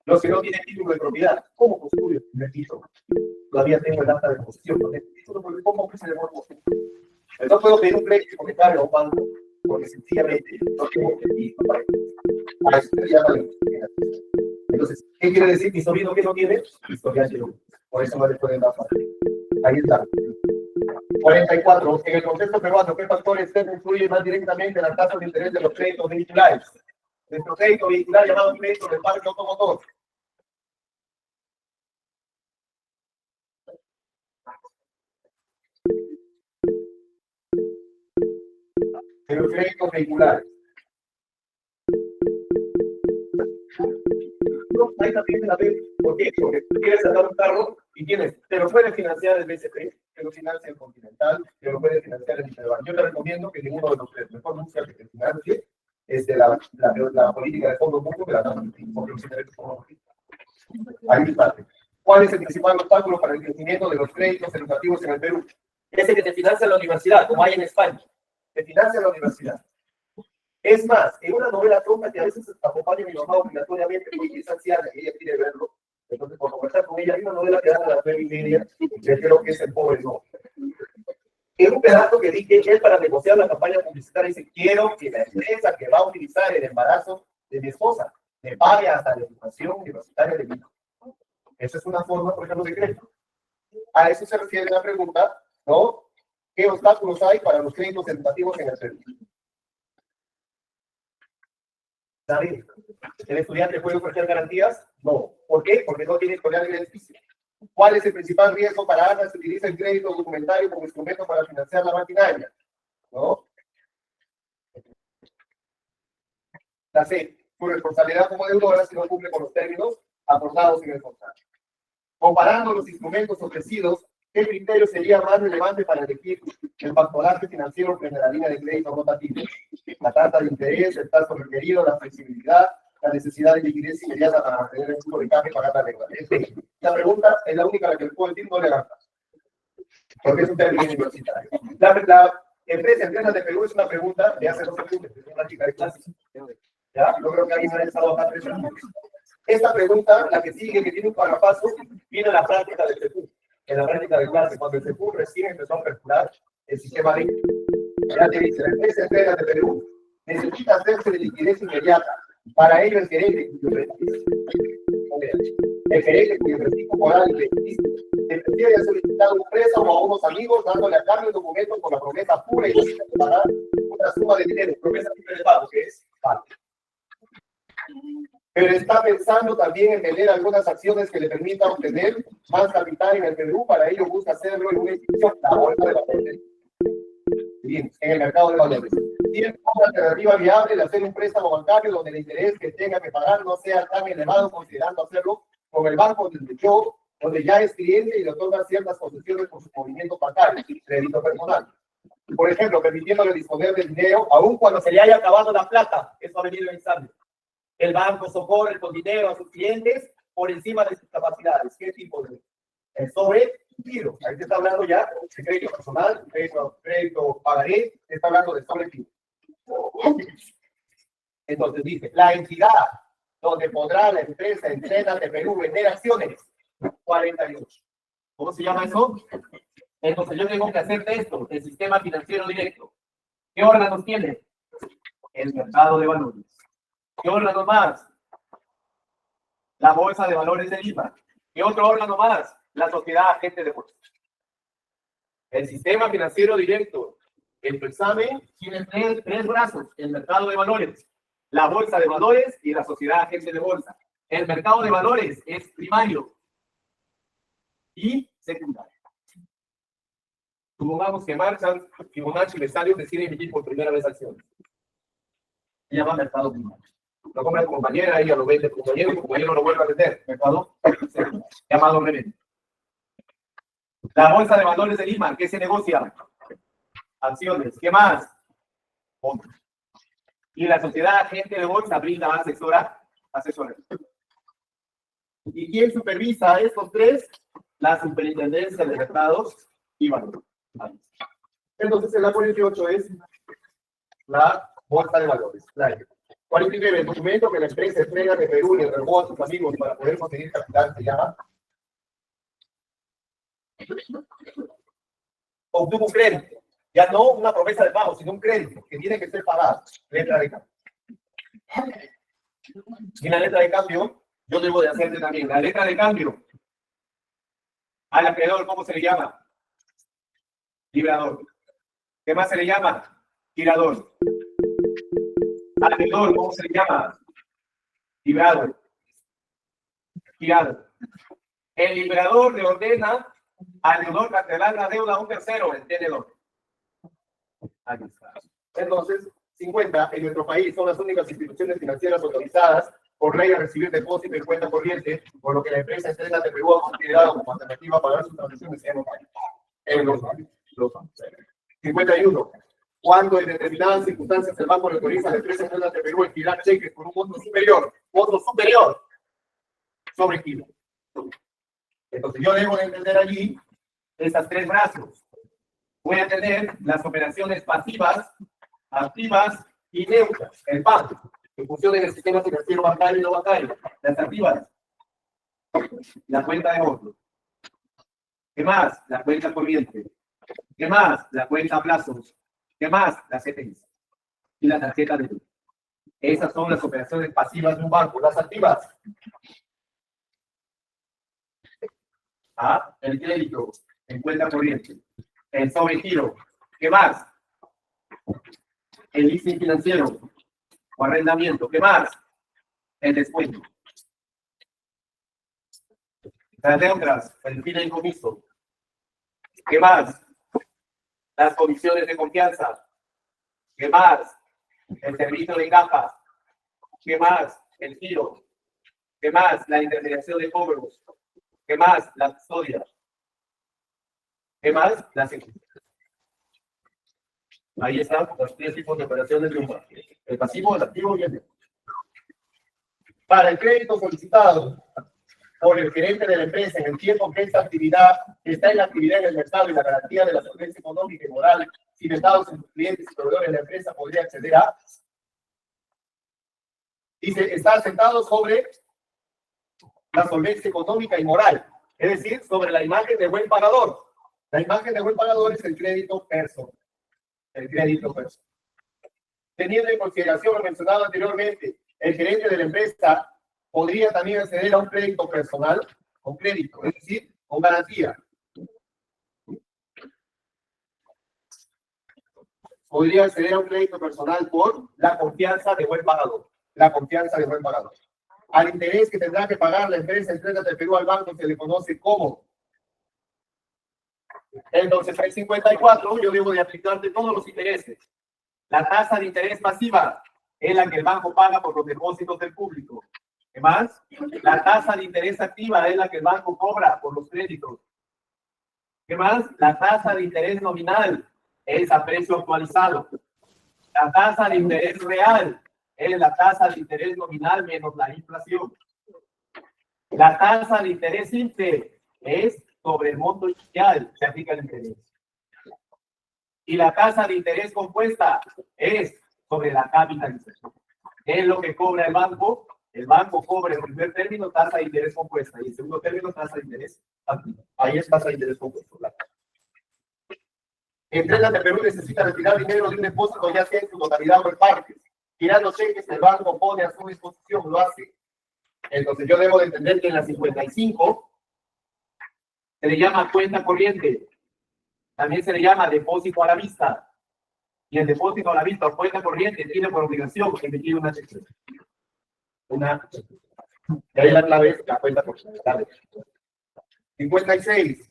Los que no tienen título de propiedad, ¿cómo construyo el primer piso? Todavía tengo el acta de posesión, ¿no? ¿Cómo se le pone? Entonces puedo pedir un crédito hipotecario a un banco, porque sencillamente no tengo objetivo para eso. A eso se llama la inclusión financiera. Entonces, ¿qué quiere decir mi sobrino que no tiene? Historial de luz. Por eso no le pueden dar parte. Ahí está. 44. En el contexto peruano, ¿qué factores influyen más directamente en las tasas de interés de los créditos vehiculares? Nuestro crédito vehicular llamado crédito del parque automotor. De los créditos vehiculares. Ahí también la vez. ¿Por qué? Porque tú quieres sacar un carro y te lo puede financiar el BCP, te lo financia el Continental, te lo puede financiar el Interbank. Yo te recomiendo que ninguno de los tres, mejor busca que te financie la política de fondo público que la tasa porque los intereses son bajos. Ahí está. ¿Cuál es el principal obstáculo para el crecimiento de los créditos educativos en el Perú? Ese que te financia la universidad, como hay en España. Te financia la universidad. Es más, en una novela tonta que a veces acompaña a mi mamá obligatoriamente porque es anciana y ella quiere verlo, Entonces, por conversar con ella, hay una novela que da a las 9:30, que creo que es El pobre no. Es un pedazo que dije que él para negociar la campaña publicitaria dice, quiero que la empresa que va a utilizar el embarazo de mi esposa me pague hasta la educación universitaria de mi hijo. Esa es una forma, por ejemplo, de crédito. A eso se refiere la pregunta, ¿no? ¿Qué obstáculos hay para los créditos educativos en el Perú? ¿Sabe? ¿El estudiante puede ofrecer garantías? No. ¿Por qué? Porque no tiene historial crediticio. ¿Cuál es el principal riesgo para ANA si utiliza el crédito documentario como instrumento para financiar la maquinaria? ¿No? La C. Su responsabilidad como deudora si no cumple con los términos acordados en el contrato. Comparando los instrumentos ofrecidos, ¿qué criterio sería más relevante para elegir el factoraje financiero frente a la línea de crédito rotativo? La tasa de interés, el plazo requerido, la flexibilidad, la necesidad de liquidez inmediata para mantener el flujo de cambio y pagar la deuda. La pregunta es la única a la que le puedo decir, no le hagan caso, porque es un término universitario. La empresa de Perú es una pregunta de hace 12 años, es una chica de clase. ¿Ya? Yo creo que alguien ha estado acá 3 años. Esta pregunta, la que sigue, que tiene un parapaso, viene en la práctica del CEPU. En la práctica de clase, cuando el CEPU recién empezó a perfilar el sistema de... Ya te dice, la empresa entera de Perú necesita hacerse de liquidez inmediata. Para ello, el gerente, cuyo registro moral y crediticio, debería haber solicitado un préstamo a unos amigos, dándole a cambio el documento con la promesa pura y lícita de pagar una suma de dinero, promesa libre de pago, que es parte. Pero está pensando también en tener algunas acciones que le permitan obtener más capital en el Perú. Para ello busca hacerlo en una institución, la bolsa de valores. Bien, en el mercado de valores. Tiene una alternativa viable de hacer un préstamo bancario donde el interés que tenga que pagar no sea tan elevado, considerando hacerlo con el banco donde ya es cliente y le otorga ciertas concesiones por sus movimientos bancarios y crédito personal. Por ejemplo, permitiéndole disponer del dinero aun cuando se le haya acabado la plata. Eso ha venido en examen. El banco socorre con dinero a sus clientes por encima de sus capacidades. ¿Qué tipo de? El sobregiro. Ahí se está hablando ya de crédito personal, crédito pagaré, se está hablando de sobregiro. Entonces dice, la entidad donde podrá la empresa Entrenas de Perú vender acciones, 48. ¿Cómo se llama eso? Entonces yo tengo que hacer esto, el sistema financiero directo. ¿Qué órganos tiene? El mercado de valores. ¿Qué órgano más? La bolsa de valores de Lima. ¿Qué otro órgano más? La sociedad agente de bolsa. El sistema financiero directo. En tu examen tiene tres brazos: el mercado de valores, la bolsa de valores y la sociedad agente de bolsa. El mercado de valores es primario y secundario. Supongamos que marchan Fibonacci y Besalio deciden emitir por primera vez acciones. Se llama mercado primario. Lo compra tu compañera, ella lo vende a tu compañero y tu compañero lo vuelve a vender. Mercado secundario, llamado reventa. La bolsa de valores de Lima, ¿qué se negocia? Acciones. ¿Qué más? Otros. Y la sociedad agente de bolsa brinda asesora. ¿Y quién supervisa a estos tres? La superintendencia de mercados y valores. Entonces, el 48 es la bolsa de valores. 49, el documento que la empresa entrega de Perú y entregó a sus amigos para poder conseguir capital se llama. Obtuvo un crédito. Ya no una promesa de pago, sino un crédito que tiene que ser pagado. Letra de cambio. Y la letra de cambio, yo debo de hacerle también. La letra de cambio, al acreedor, ¿cómo se le llama? Librador. ¿Qué más se le llama? Girador. Al acreedor, ¿cómo se le llama? Librador. Girado. El librador le ordena al deudor cancelar la deuda a un tercero, el tenedor. Ahí está. Entonces, 50 en nuestro país son las únicas instituciones financieras autorizadas por ley a recibir depósito en cuenta corriente, por lo que la empresa Entrenas de Perú ha considerado como alternativa a pagar sus transacciones en los bancos. 51. Cuando en determinadas circunstancias el banco le autoriza a la empresa Entrenas de Perú a girar cheques por un monto superior sobre kilo. Entonces yo debo de entender allí estas tres brazos. Voy a tener las operaciones pasivas, activas y neutras, el PAN, en función del sistema financiero bancario y no bancario. Las activas, La cuenta de ahorro. ¿Qué más? La cuenta corriente. ¿Qué más? La cuenta a plazos. ¿Qué más? La CTI. Y la tarjeta de luz. Esas son las operaciones pasivas de un banco. Las activas. ¿Ah? El crédito en cuenta corriente. El sobregiro. ¿Qué más? El leasing financiero o arrendamiento. ¿Qué más? El descuento. Las deudas, el fideicomiso. ¿Qué más? Las comisiones de confianza. ¿Qué más? El servicio de caja. ¿Qué más? El giro. ¿Qué más? La intermediación de cobros. ¿Qué más? La custodia. ¿Qué más? La seguridad. Ahí están los 3 tipos de operaciones de un banco. El pasivo, el activo y el neutro. Para el crédito solicitado por el gerente de la empresa en el tiempo que esta actividad está en la actividad en el mercado y la garantía de la solvencia económica y moral cimentados en sus clientes y proveedores de la empresa podría acceder a. Dice, está asentado sobre la solvencia económica y moral, es decir, sobre la imagen de buen pagador. La imagen de buen pagador es el crédito personal. El crédito personal. Teniendo en consideración lo mencionado anteriormente, el gerente de la empresa podría también acceder a un crédito personal con crédito, es decir, con garantía. Podría acceder a un crédito personal por la confianza de buen pagador. La confianza de buen pagador. Al interés que tendrá que pagar la empresa Entregas del Perú al banco se le conoce como. Entonces, hay 54, yo debo de aplicarte todos los intereses. La tasa de interés pasiva es la que el banco paga por los depósitos del público. ¿Qué más? La tasa de interés activa es la que el banco cobra por los créditos. ¿Qué más? La tasa de interés nominal es a precio actualizado. La tasa de interés real es la tasa de interés nominal menos la inflación. La tasa de interés simple es sobre el monto inicial, se aplica el interés. Y la tasa de interés compuesta es sobre la capitalización. Es lo que cobra el banco. El banco cobra en primer término tasa de interés compuesta y en segundo término tasa de interés activa. Ahí es tasa de interés compuesta. Entregas de Perú necesita retirar dinero de un depósito ya sea en su totalidad o en partes. Tirando cheques, el banco pone a su disposición, lo hace. Entonces yo debo de entender que en la 55 se le llama cuenta corriente. También se le llama depósito a la vista. Y el depósito a la vista o cuenta corriente tiene por obligación emitir una cheque. Y ahí la clave es la cuenta corriente. 56.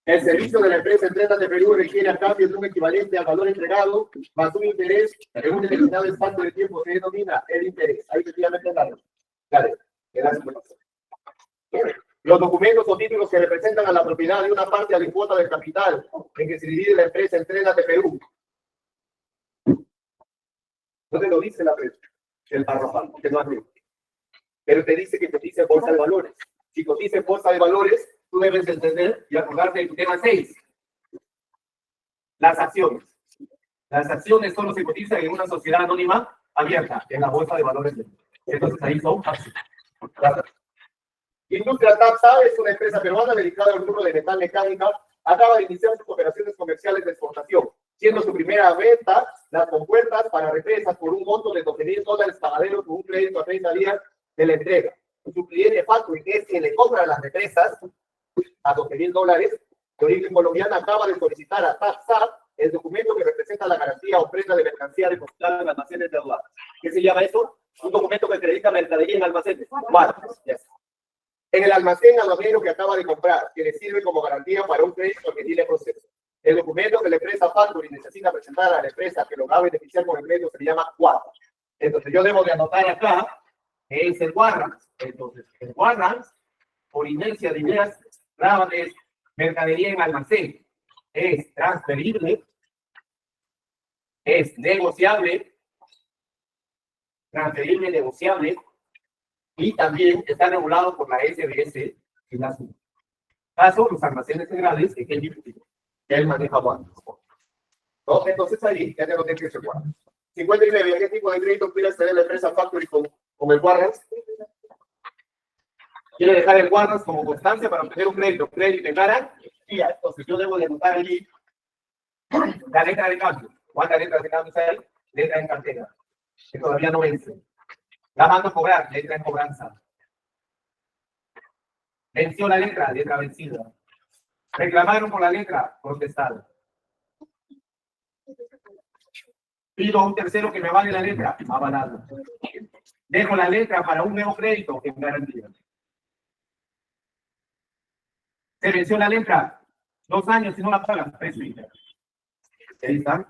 El servicio de la empresa Entregas de Perú requiere a cambio de un equivalente al valor entregado más un interés en un determinado espacio de tiempo que denomina el interés. Ahí efectivamente está. Claro. Los documentos o títulos que representan a la propiedad de una parte a la cuota del capital en que se divide la empresa Entregas de Perú. No te lo dice la prensa, el párrafo, que no hace. Pero te dice que cotiza en bolsa de valores. Si cotiza en bolsa de valores, tú debes entender y acordarte del tema 6. Las acciones. Las acciones solo se cotizan en una sociedad anónima abierta, en la bolsa de valores. Entonces ahí son acciones. Industria TAPSA es una empresa peruana dedicada al rubro de metal mecánica. Acaba de iniciar sus operaciones comerciales de exportación, siendo su primera venta las compuertas para represas por un monto de $12,000 pagaderos con un crédito a 30 días de la entrega. Su cliente Factory, que es quien le compra las represas a $12,000 de origen colombiana, acaba de solicitar a TAPSA el documento que representa la garantía o prenda de mercancía depositada en almacenes de aduanas. ¿Qué se llama eso? Un documento que acredita mercadería en almacenes. Vale, yes. En el almacén aduanero que acaba de comprar, que le sirve como garantía para un crédito que tiene proceso. El documento que la empresa Factory necesita presentar a la empresa que lo va a beneficiar con el crédito se llama Warrant. Entonces yo debo de anotar acá, es el Warrant. Entonces, el Warrant, por inercia de ideas, es mercadería en almacén. Es transferible, es negociable, transferible, negociable, y también está regulado por la SBS y la SUB. Caso, los almacenes integrales que él maneja Warrant. ¿No? Entonces ahí ya tengo que ese Warrant. 59, ¿qué tipo de crédito puede acceder la empresa Factory con el Warrant? quiere dejar el guardas como constancia para obtener un crédito en garantía. Entonces yo debo de anotar allí la letra de cambio. ¿Cuántas letras de cambio hay? Letra en cartera, que todavía no vence. La mando a cobrar, letra en cobranza. Venció la letra vencida. Reclamaron por la letra, protestado. Pido a un tercero que me avale la letra, avalado. Dejo la letra para un nuevo crédito en garantía. Se venció la letra, 2 años y no la pagan, precio interno. Ahí está.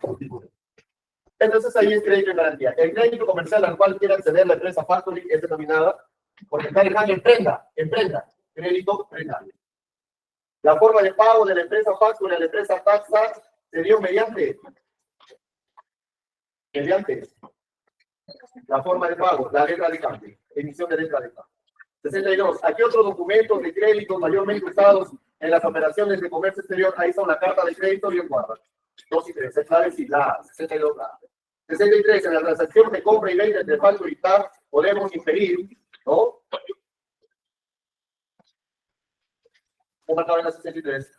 Entonces ahí es crédito en garantía. El crédito comercial al cual quiera acceder la empresa factoring es denominada, porque está dejando en prenda, crédito prendable. La forma de pago de la empresa factoring a la empresa taxa se dio mediante la forma de pago, la letra de cambio, emisión de letra de cambio. 62. Aquí otros documentos de crédito mayormente usados en las operaciones de comercio exterior. Ahí son la carta de crédito y el guarda. 2 y 3. Es la y la 62. 63. En la transacción de compra y venta entre factor y TAP podemos inferir, ¿no? ¿Cómo acaba en la 63?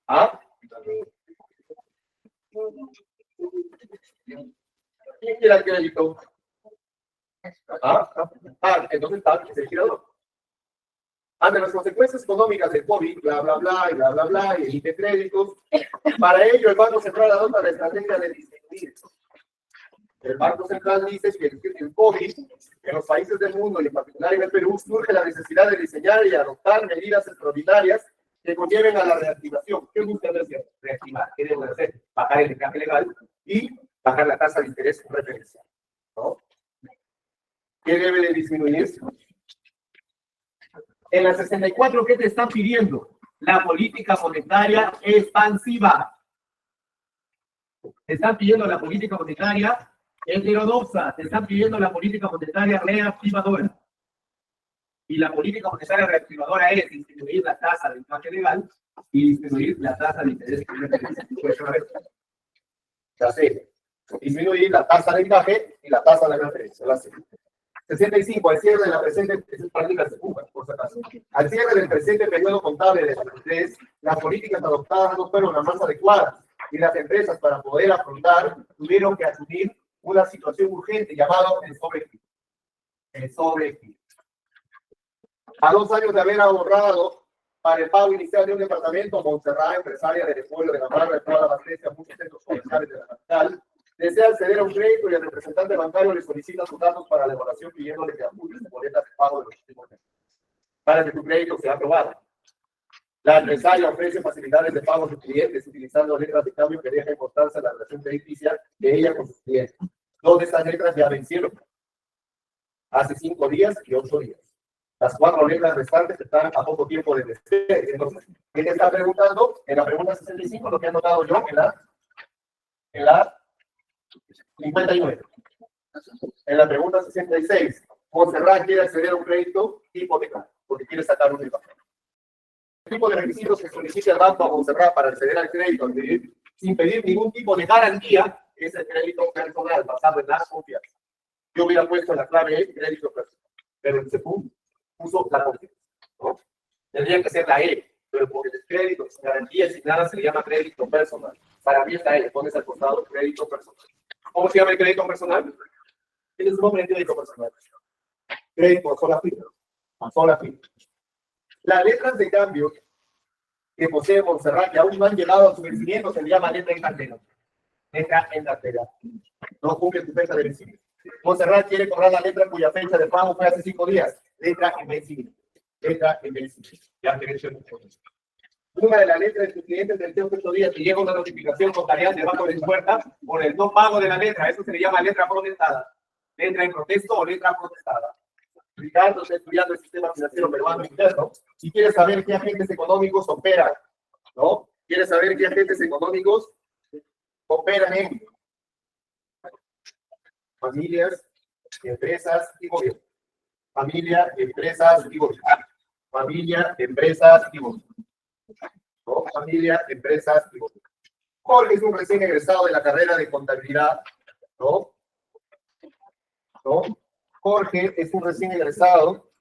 ¿Ah? ¿Quién quiere el crédito? Entonces está, es el girador. Ante las consecuencias económicas del COVID, bla, bla, bla, y bla, bla, bla, y el de créditos, para ello el Banco Central adopta la estrategia de disminuir. El Banco Central dice que el COVID, en los países del mundo y en particular en el Perú, surge la necesidad de diseñar y adoptar medidas extraordinarias que conlleven a la reactivación. ¿Qué busca decir? Reactivar. ¿Qué debe hacer? Bajar el encaje legal y bajar la tasa de interés referencial, ¿no? ¿Qué debe de disminuir? En la 64, ¿qué te están pidiendo? La política monetaria expansiva. Te están pidiendo la política monetaria heterodoxa. Te están pidiendo la política monetaria reactivadora. Y la política monetaria reactivadora es disminuir la tasa de encaje legal y disminuir la tasa de interés referencial. Ya sé. Disminuir la tasa de encaje y la tasa de referencia. 65. Al cierre de la presente, práctica se cumpla, por si acaso. Al cierre del presente periodo contable de 2023, las políticas adoptadas no fueron las más adecuadas y las empresas, para poder afrontar, tuvieron que asumir una situación urgente llamado el sobregiro. El sobregiro. A 2 años de haber ahorrado para el pago inicial de un departamento, Montserrat, empresaria del pueblo de Navarra, de toda la abastece a muchos centros comerciales de la capital, desea acceder a un crédito y el representante bancario le solicita sus datos para la elaboración pidiéndole que apunte su boleta de pago de los últimos meses para que tu crédito sea aprobado. La empresaria ofrece facilidades de pago a sus clientes utilizando letras de cambio que dejan constancia la relación crediticia de ella con sus clientes. 2 de estas letras ya vencieron hace 5 días y 8 días. Las 4 letras restantes están a poco tiempo de vencer. Entonces, ¿qué te está preguntando? En la pregunta 65, lo que he anotado yo en la 59. En la pregunta 66, Montserrat quiere acceder a un crédito hipotecario porque quiere sacar un hipoteca. El tipo de requisitos que solicita el banco a Montserrat para acceder al crédito sin pedir ningún tipo de garantía es el crédito personal basado en la confianza. Yo hubiera puesto la clave crédito personal, pero el CEPUM puso la confianza, ¿no? Tendría que ser la E, pero porque el crédito sin garantía y sin nada se le llama crédito personal. Para mí está E, pones al costado crédito personal. ¿Cómo se llama el crédito personal? Tiene su nombre de crédito personal. Crédito sola fija. Sola fija. Las letras de cambio que posee Montserrat, que aún no han llegado a su vencimiento, se le llama letra en cartera. Letra en cartera. No cumple tu fecha de vencimiento. Montserrat quiere cobrar la letra cuya fecha de pago fue hace 5 días. Letra en vencimiento. Letra en vencimiento. Ya te mencioné. Una de las letras de tus clientes del 8 días te llega una notificación notarial debajo de su puerta por el no pago de la letra. Eso se le llama letra protestada. Letra en protesto o letra protestada. Ricardo está estudiando el sistema financiero peruano interno y quiere saber qué agentes económicos operan, ¿no? Quiere saber qué agentes económicos operan en familias, empresas y gobierno. Familia, empresas y gobierno. Familia, empresas y gobierno. ¿No? Familia, empresas y gobierno. Jorge es un recién egresado de la carrera de contabilidad, ¿no? ¿No? Jorge es un recién egresado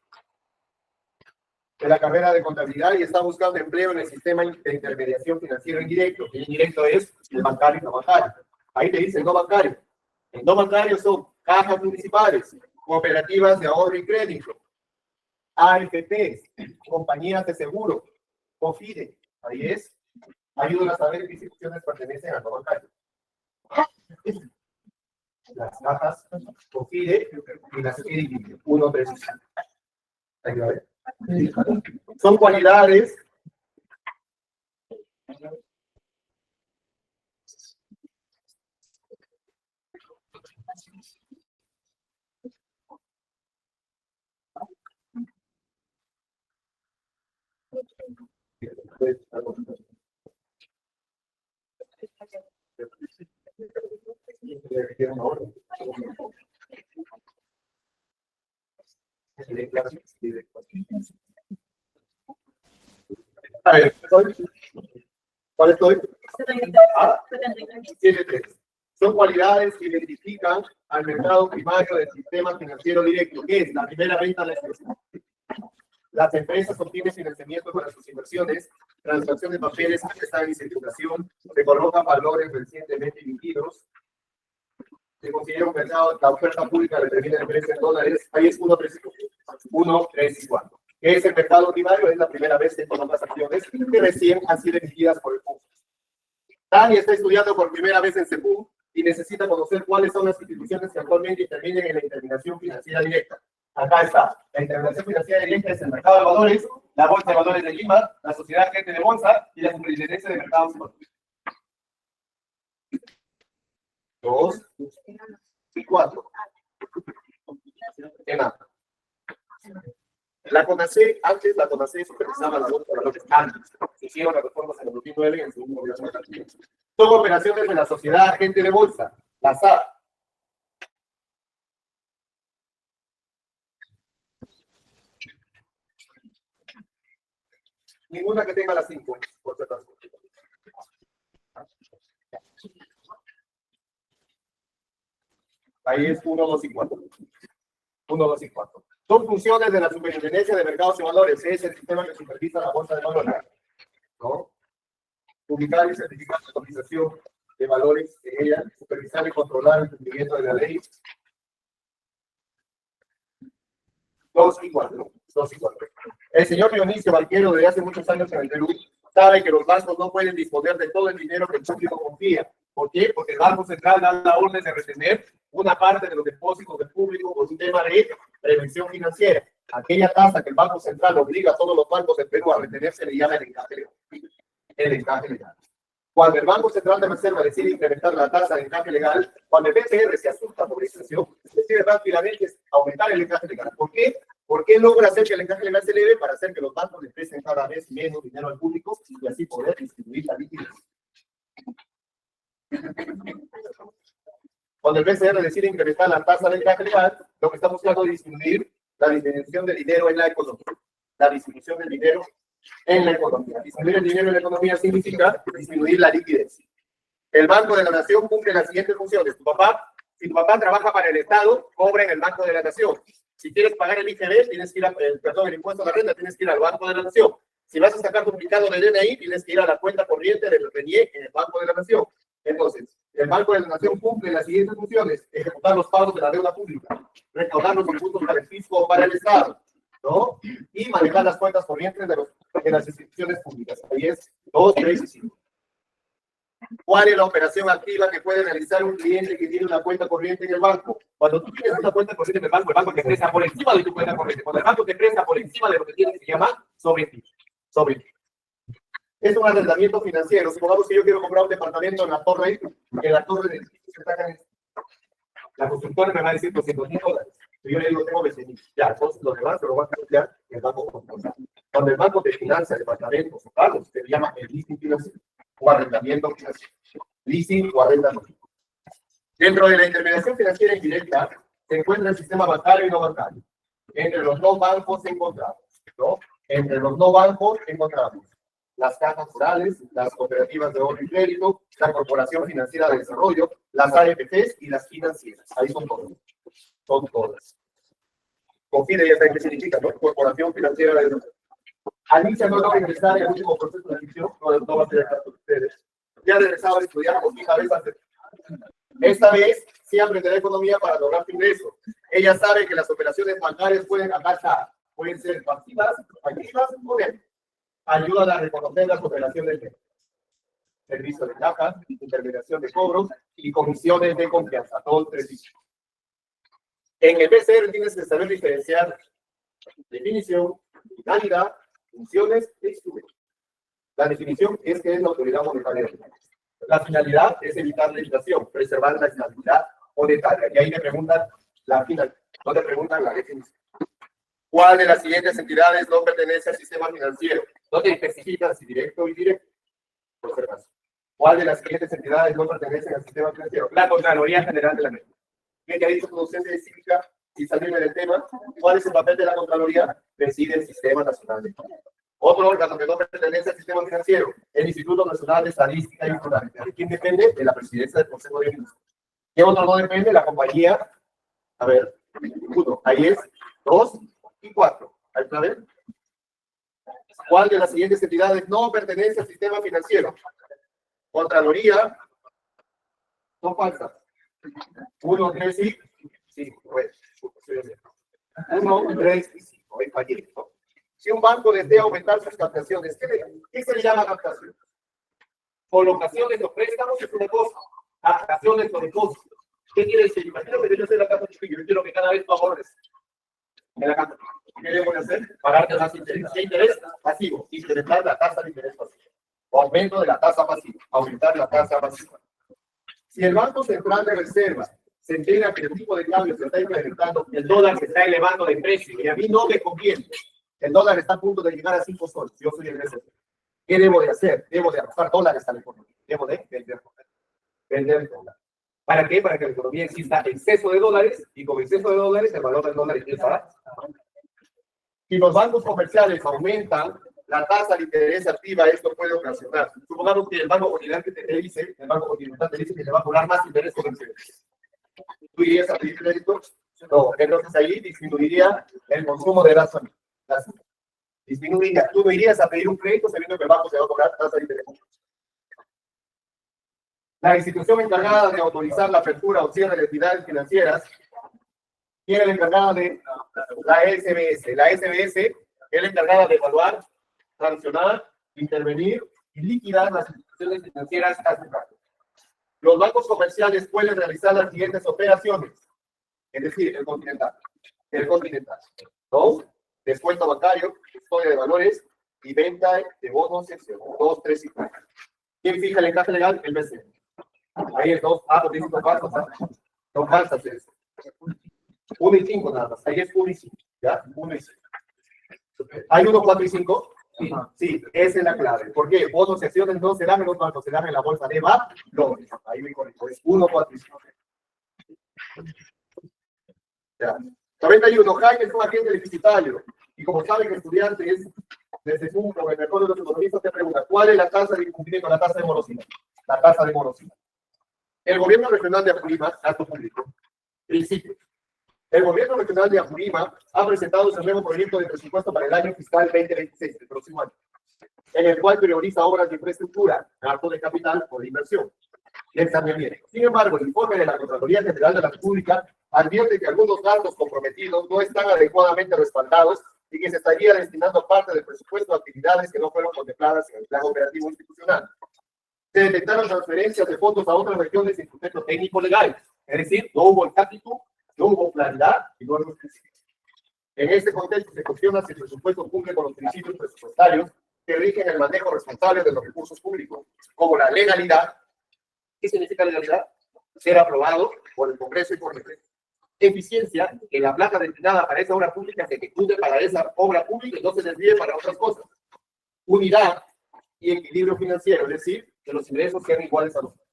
de la carrera de contabilidad y está buscando empleo en el sistema de intermediación financiero indirecto. El indirecto es el bancario y no bancario. Ahí te dice no bancario. El no bancario son cajas municipales, cooperativas de ahorro y crédito, AFPs, compañías de seguro, COFIDE. Ahí es. Ayudan a saber qué instituciones pertenecen al no bancario. Las cajas COFIDE y las EDI 1, 3 y 5. Ahí va a ver. Son cualidades a ver, ¿cuál estoy? 7.3. Son cualidades que identifican al mercado primario del sistema financiero directo, que es la primera venta a la expresión. Las empresas obtienen financiamiento para sus inversiones, transacción de papeles que están en circulación, se colocan valores recientemente emitidos, se considera un mercado, la oferta pública determina el precio en dólares, ahí es 1, 3 y 4. 1, 3 y 4. ¿Qué es el mercado primario? Es la primera vez que toman las acciones que recién han sido emitidas por el PUB. Dani está estudiando por primera vez en CEPUB y necesita conocer cuáles son las instituciones que actualmente intervienen en la intermediación financiera directa. Acá está. La intermediación financiera directa es el mercado de valores, la Bolsa de Valores de Lima, la Sociedad Gente de Bolsa y la Superintendencia de Mercados y Valores. 2 y 4. ¿Qué más? La CONACE, antes la CONACE supervisaba la Bolsa de Valores antes. Se hicieron las reformas en el 2009 en el segundo gobierno de Castillo. Son operaciones de la Sociedad Gente de Bolsa, la SAB. Ninguna que tenga las 5, por si acaso. Ahí es 1, 2 y 4. 1, 2 y 4. Son funciones de la Superintendencia de Mercados y Valores. Es el sistema que supervisa la Bolsa de Valores. ¿No? Publicar y certificar la cotización de valores en ella, supervisar y controlar el cumplimiento de la ley. 2 y 4. 2 y 4. El señor Dionisio Valquero, desde hace muchos años en el Perú, sabe que los bancos no pueden disponer de todo el dinero que el público confía. ¿Por qué? Porque el Banco Central da la orden de retener una parte de los depósitos del público por un tema de prevención financiera. Aquella tasa que el Banco Central obliga a todos los bancos del Perú a retener se le llama el encaje legal. El encaje legal. Cuando el Banco Central de Reserva decide incrementar la tasa de encaje legal, cuando el BCR se asusta por esa situación, decide rápidamente aumentar el encaje legal. ¿Por qué? Porque logra hacer que el encaje legal se eleve para hacer que los bancos le presten cada vez menos dinero al público y así poder distribuir la liquidez. Cuando el BCR decide incrementar la tasa de encaje legal, lo que está buscando es disminuir la distribución del dinero en la economía. La distribución del dinero en la economía. Disminuir el dinero en la economía significa disminuir la liquidez. El Banco de la Nación cumple las siguientes funciones. Si tu papá trabaja para el Estado, cobra en el Banco de la Nación. Si quieres pagar el IGB, tienes que ir el impuesto a la renta, tienes que ir al Banco de la Nación. Si vas a sacar duplicado de DNI, tienes que ir a la cuenta corriente del RENIE en el Banco de la Nación. Entonces, el Banco de la Nación cumple las siguientes funciones: ejecutar los pagos de la deuda pública, recaudar los recursos para el fisco o para el Estado, ¿no? Y manejar las cuentas corrientes de las instituciones públicas. Ahí es 2, 3 y 5. ¿Cuál es la operación activa que puede realizar un cliente que tiene una cuenta corriente en el banco? Cuando tú tienes una cuenta corriente en el banco te presta por encima de tu cuenta corriente. Cuando el banco te presta por encima de lo que tienes, se llama sobre ti. Sobre ti. Es un arrendamiento financiero. Supongamos que yo quiero comprar un departamento en la torre de la constructora me va a decir $200,000. Yo le digo, tengo 20,000. Ya, entonces los demás se lo van a cambiar en el banco. Cuando el banco te financia departamentos o pagos, se llama el leasing financiero o arrendamiento financiero. Leasing o arrendamiento. Dentro de la intermediación financiera indirecta se encuentra el sistema bancario y no bancario. Entre los no bancos encontramos, ¿no? Entre los no bancos encontramos las cajas rurales, las cooperativas de ahorro y crédito, la Corporación Financiera de Desarrollo, las AFPs y las financieras. Ahí son todas. Son todas. COFIDE ya saben qué significa, ¿no? Corporación Financiera de Desarrollo. Alicia no logra ingresar en el último proceso de admisión, no va a ser el caso de ustedes. Ya regresaba a estudiar por quinta vez antes. Esta vez sí aprenderá economía para lograr su ingreso. Ella sabe que las operaciones bancarias pueden ser pasivas, activas o bien. Ayudan a reconocer las operaciones de servicio de caja, intermediación de cobros y comisiones de confianza. Todos tres dichos. En el BCR tienes que saber diferenciar definición, finalidad, funciones e instrumentos. La definición es que es la autoridad monetaria. La finalidad es evitar la inflación, preservar la estabilidad monetaria. Y ahí me preguntan la finalidad, no te preguntan la definición. ¿Cuál de las siguientes entidades no pertenece al sistema financiero? No te especifican si directo o indirecto. Observación. ¿Cuál de las siguientes entidades no pertenecen al sistema financiero? La Contraloría General de la República. ¿Qué ha dicho su docencia de cívica? Y salirme del tema, ¿cuál es el papel de la Contraloría? Preside el Sistema Nacional de Finanzas. Otro órgano que no pertenece al sistema financiero, el Instituto Nacional de Estadística y Económica. ¿De quién depende? De la presidencia del Consejo de Ministros. ¿Qué otro no depende? La compañía. A ver, 1. Ahí es 2 y 4. ¿Ahí está bien? ¿Cuál de las siguientes entidades no pertenece al sistema financiero? Contraloría. Son falsas. 1, 3 y 5. 1, 3 y 5. Si un banco desea aumentar sus captaciones, ¿qué se le llama captación? Colocaciones o préstamos es una cosa. Captaciones o depósitos. ¿Qué quiere decir? Imagínate que yo soy la casa chiquillo. Yo quiero que cada vez tú ahorres en la casa. ¿Qué debo de hacer? Pagarte más interés. ¿Qué interés? Pasivo. Incrementar la tasa de interés pasivo. Aumento de la tasa pasiva. Aumentar la tasa pasiva. Si el Banco Central de Reserva se entera que el tipo de cambio se está incrementando, el dólar se está elevando de precio y a mí no me conviene. El dólar está a punto de llegar a 5 soles. Yo soy el BCR. ¿Qué debo de hacer? Debo de arrojar dólares a la economía. Debo de vender dólares. ¿Para qué? Para que la economía exista exceso de dólares y con exceso de dólares el valor del dólar empieza a... Si los bancos comerciales aumentan la tasa de interés activa, esto puede ocasionar. Supongamos que el Banco Continental te dice, que te va a cobrar más interés sobre el crédito. ¿Tú irías a pedir crédito? No, entonces ahí disminuiría el consumo de gas. Disminuiría. Tú no irías a pedir un crédito sabiendo que el banco se va a cobrar tasa de interés. La institución encargada de autorizar la apertura o cierre de entidades financieras tiene la encargada de la SBS. La SBS es la encargada de evaluar, sancionar, intervenir y liquidar las instituciones financieras a su cargo. Los bancos comerciales pueden realizar las siguientes operaciones, es decir, el continental. 2, descuento bancario, custodia de valores y venta de bonos, 2, 3 y 4. ¿Quién fija el encaje legal? El BCE. Ahí es 2, porque son falsas. Son falsas. 1 y 5 nada más. Ahí es 1 y 5. ¿Ya? 1 y 5. ¿Hay 1, 4 y 5? Sí, esa es la clave. ¿Por qué? Bonos y acciones no se dan en los bancos, se dan en la bolsa de valores. Ahí me corrijo. Es 1, 4 y 5. Ya. 91. Jaime es un agente deficitario. Y como saben, estudiantes, desde su el mejor de los economistas te pregunta, ¿cuál es la tasa de incumplimiento, la tasa de morosidad? La tasa de morosidad. El gobierno regional de Apurima, acto público, principio. El gobierno regional de Apurima ha presentado su nuevo proyecto de presupuesto para el año fiscal 2026, el próximo año, en el cual prioriza obras de infraestructura, gasto de capital por inversión. Sin embargo, el informe de la Contraloría General de la República advierte que algunos gastos comprometidos no están adecuadamente respaldados y que se estaría destinando parte del presupuesto a actividades que no fueron contempladas en el plan operativo institucional. Se detectaron transferencias de fondos a otras regiones sin sustento técnico legal, es decir, no hubo el capítulo, no hubo claridad y no hubo principios. En este contexto se cuestiona si el presupuesto cumple con los principios presupuestarios que rigen el manejo responsable de los recursos públicos, como la legalidad. ¿Qué significa legalidad? Ser aprobado por el Congreso y por el Pleno. Eficiencia, que la plata destinada para esa obra pública se ejecute para esa obra pública y no se desvíe para otras cosas. Unidad y equilibrio financiero, es decir, que los ingresos sean iguales a los gastos.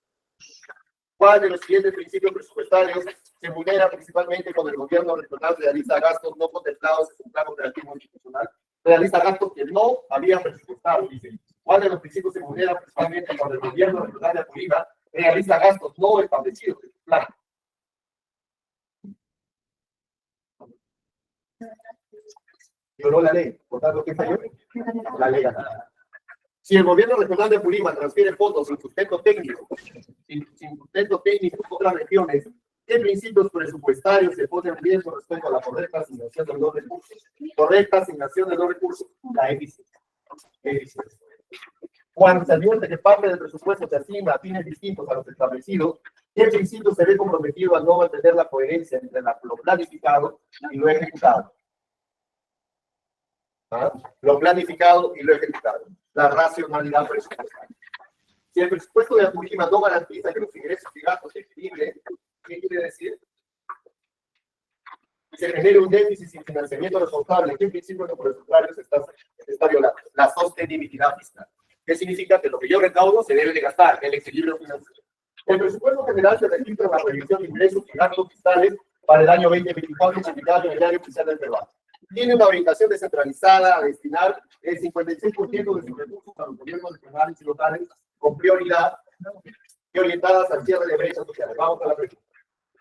¿Cuál de los siguientes principios presupuestarios se vulnera principalmente cuando el gobierno regional realiza gastos no contemplados en un plan operativo institucional? Realiza gastos que no había presupuestado, dice. ¿Cuál de los principios se vulnera principalmente cuando el gobierno regional de Apurima realiza gastos no establecidos en su plan? Violó la ley, por tanto, ¿qué falló? La legalidad. Si el gobierno regional de Purímac transfiere fondos sin sustento técnico, a otras regiones, ¿qué principios presupuestarios se ponen en riesgo respecto a la correcta asignación de los recursos? Correcta asignación de los recursos, la eficiencia. Cuando se advierte que parte del presupuesto se asigna a fines distintos a los establecidos, ¿qué principio se ve comprometido al no mantener la coherencia entre lo planificado y lo ejecutado? ¿Ah? Lo planificado y lo ejecutado. La racionalidad presupuestaria. Si el presupuesto de la Purímac no garantiza que los ingresos y gastos se equilibren, ¿qué quiere decir? Se genere un déficit sin financiamiento responsable. ¿Qué principio presupuestario se está violando? La sostenibilidad fiscal. ¿Qué significa? Que lo que yo recaudo se debe de gastar, el equilibrio financiero. El presupuesto general se registra en la previsión de ingresos y gastos fiscales para el año 2024, publicado en el Diario Oficial del Perú. Tiene una orientación descentralizada a destinar el 56% de sus recursos a los gobiernos regionales y locales con prioridad y orientadas al cierre de brechas sociales. Vamos a la pregunta.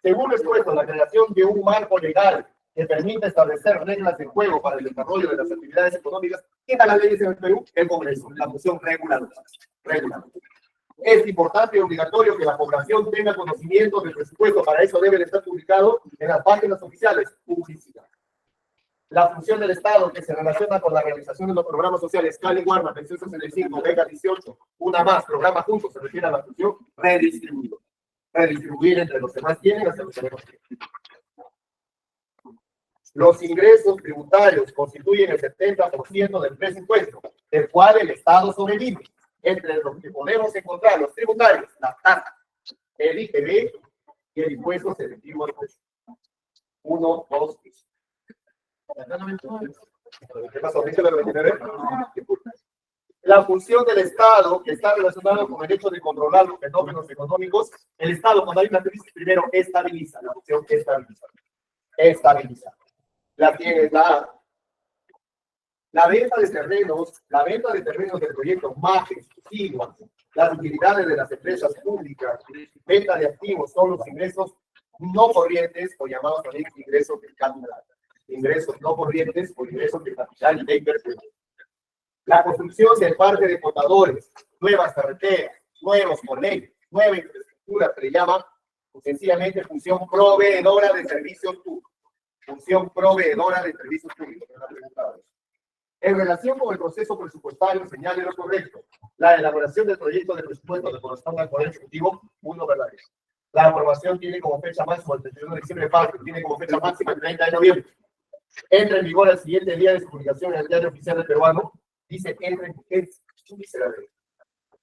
Según lo expuesto, la creación de un marco legal que permita establecer reglas de juego para el desarrollo de las actividades económicas, ¿qué tal las leyes en el Perú? El Congreso, la función reguladora. Es importante y obligatorio que la población tenga conocimiento del presupuesto. Para eso debe de estar publicado en las páginas oficiales. Publicidad. La función del Estado que se relaciona con la realización de los programas sociales Cali Guarda, Pensión 65, Beca 18, una más, programa juntos, se refiere a la función redistribuir. Redistribuir entre los que más tienen hacia los que menos tienen. Los ingresos tributarios constituyen el 70% del presupuesto, del cual el Estado sobrevive. Entre los que podemos encontrar los tributarios, la tasa, el IPB y el impuesto selectivo al consumo. 1, 2, 3. ¿Qué pasó? La función del Estado, que está relacionada con el hecho de controlar los fenómenos económicos, el Estado, cuando hay una crisis, primero estabiliza. La función estabiliza. Estabiliza. La tiene la venta de terrenos del proyecto MAGE, SIGUA, las utilidades de las empresas públicas, venta de activos, son los ingresos no corrientes o llamados también ingresos de capital. Ingresos no corrientes o ingresos de capital y de inversión. La construcción del parque de contadores, nuevas carreteras, nuevos colegios, nueva infraestructura, se le llama sencillamente función proveedora de servicios públicos. Función proveedora de servicios públicos. En relación con el proceso presupuestario, señale lo correcto. La elaboración del proyecto de presupuesto que corresponde al Poder Ejecutivo, uno verdadero. La aprobación tiene como fecha máxima el 31 de diciembre, tiene como fecha máxima el 30 de noviembre. Entra en vigor el siguiente día de su publicación en el Diario Oficial del Peruano. Dice entra en vigor, dice la ley.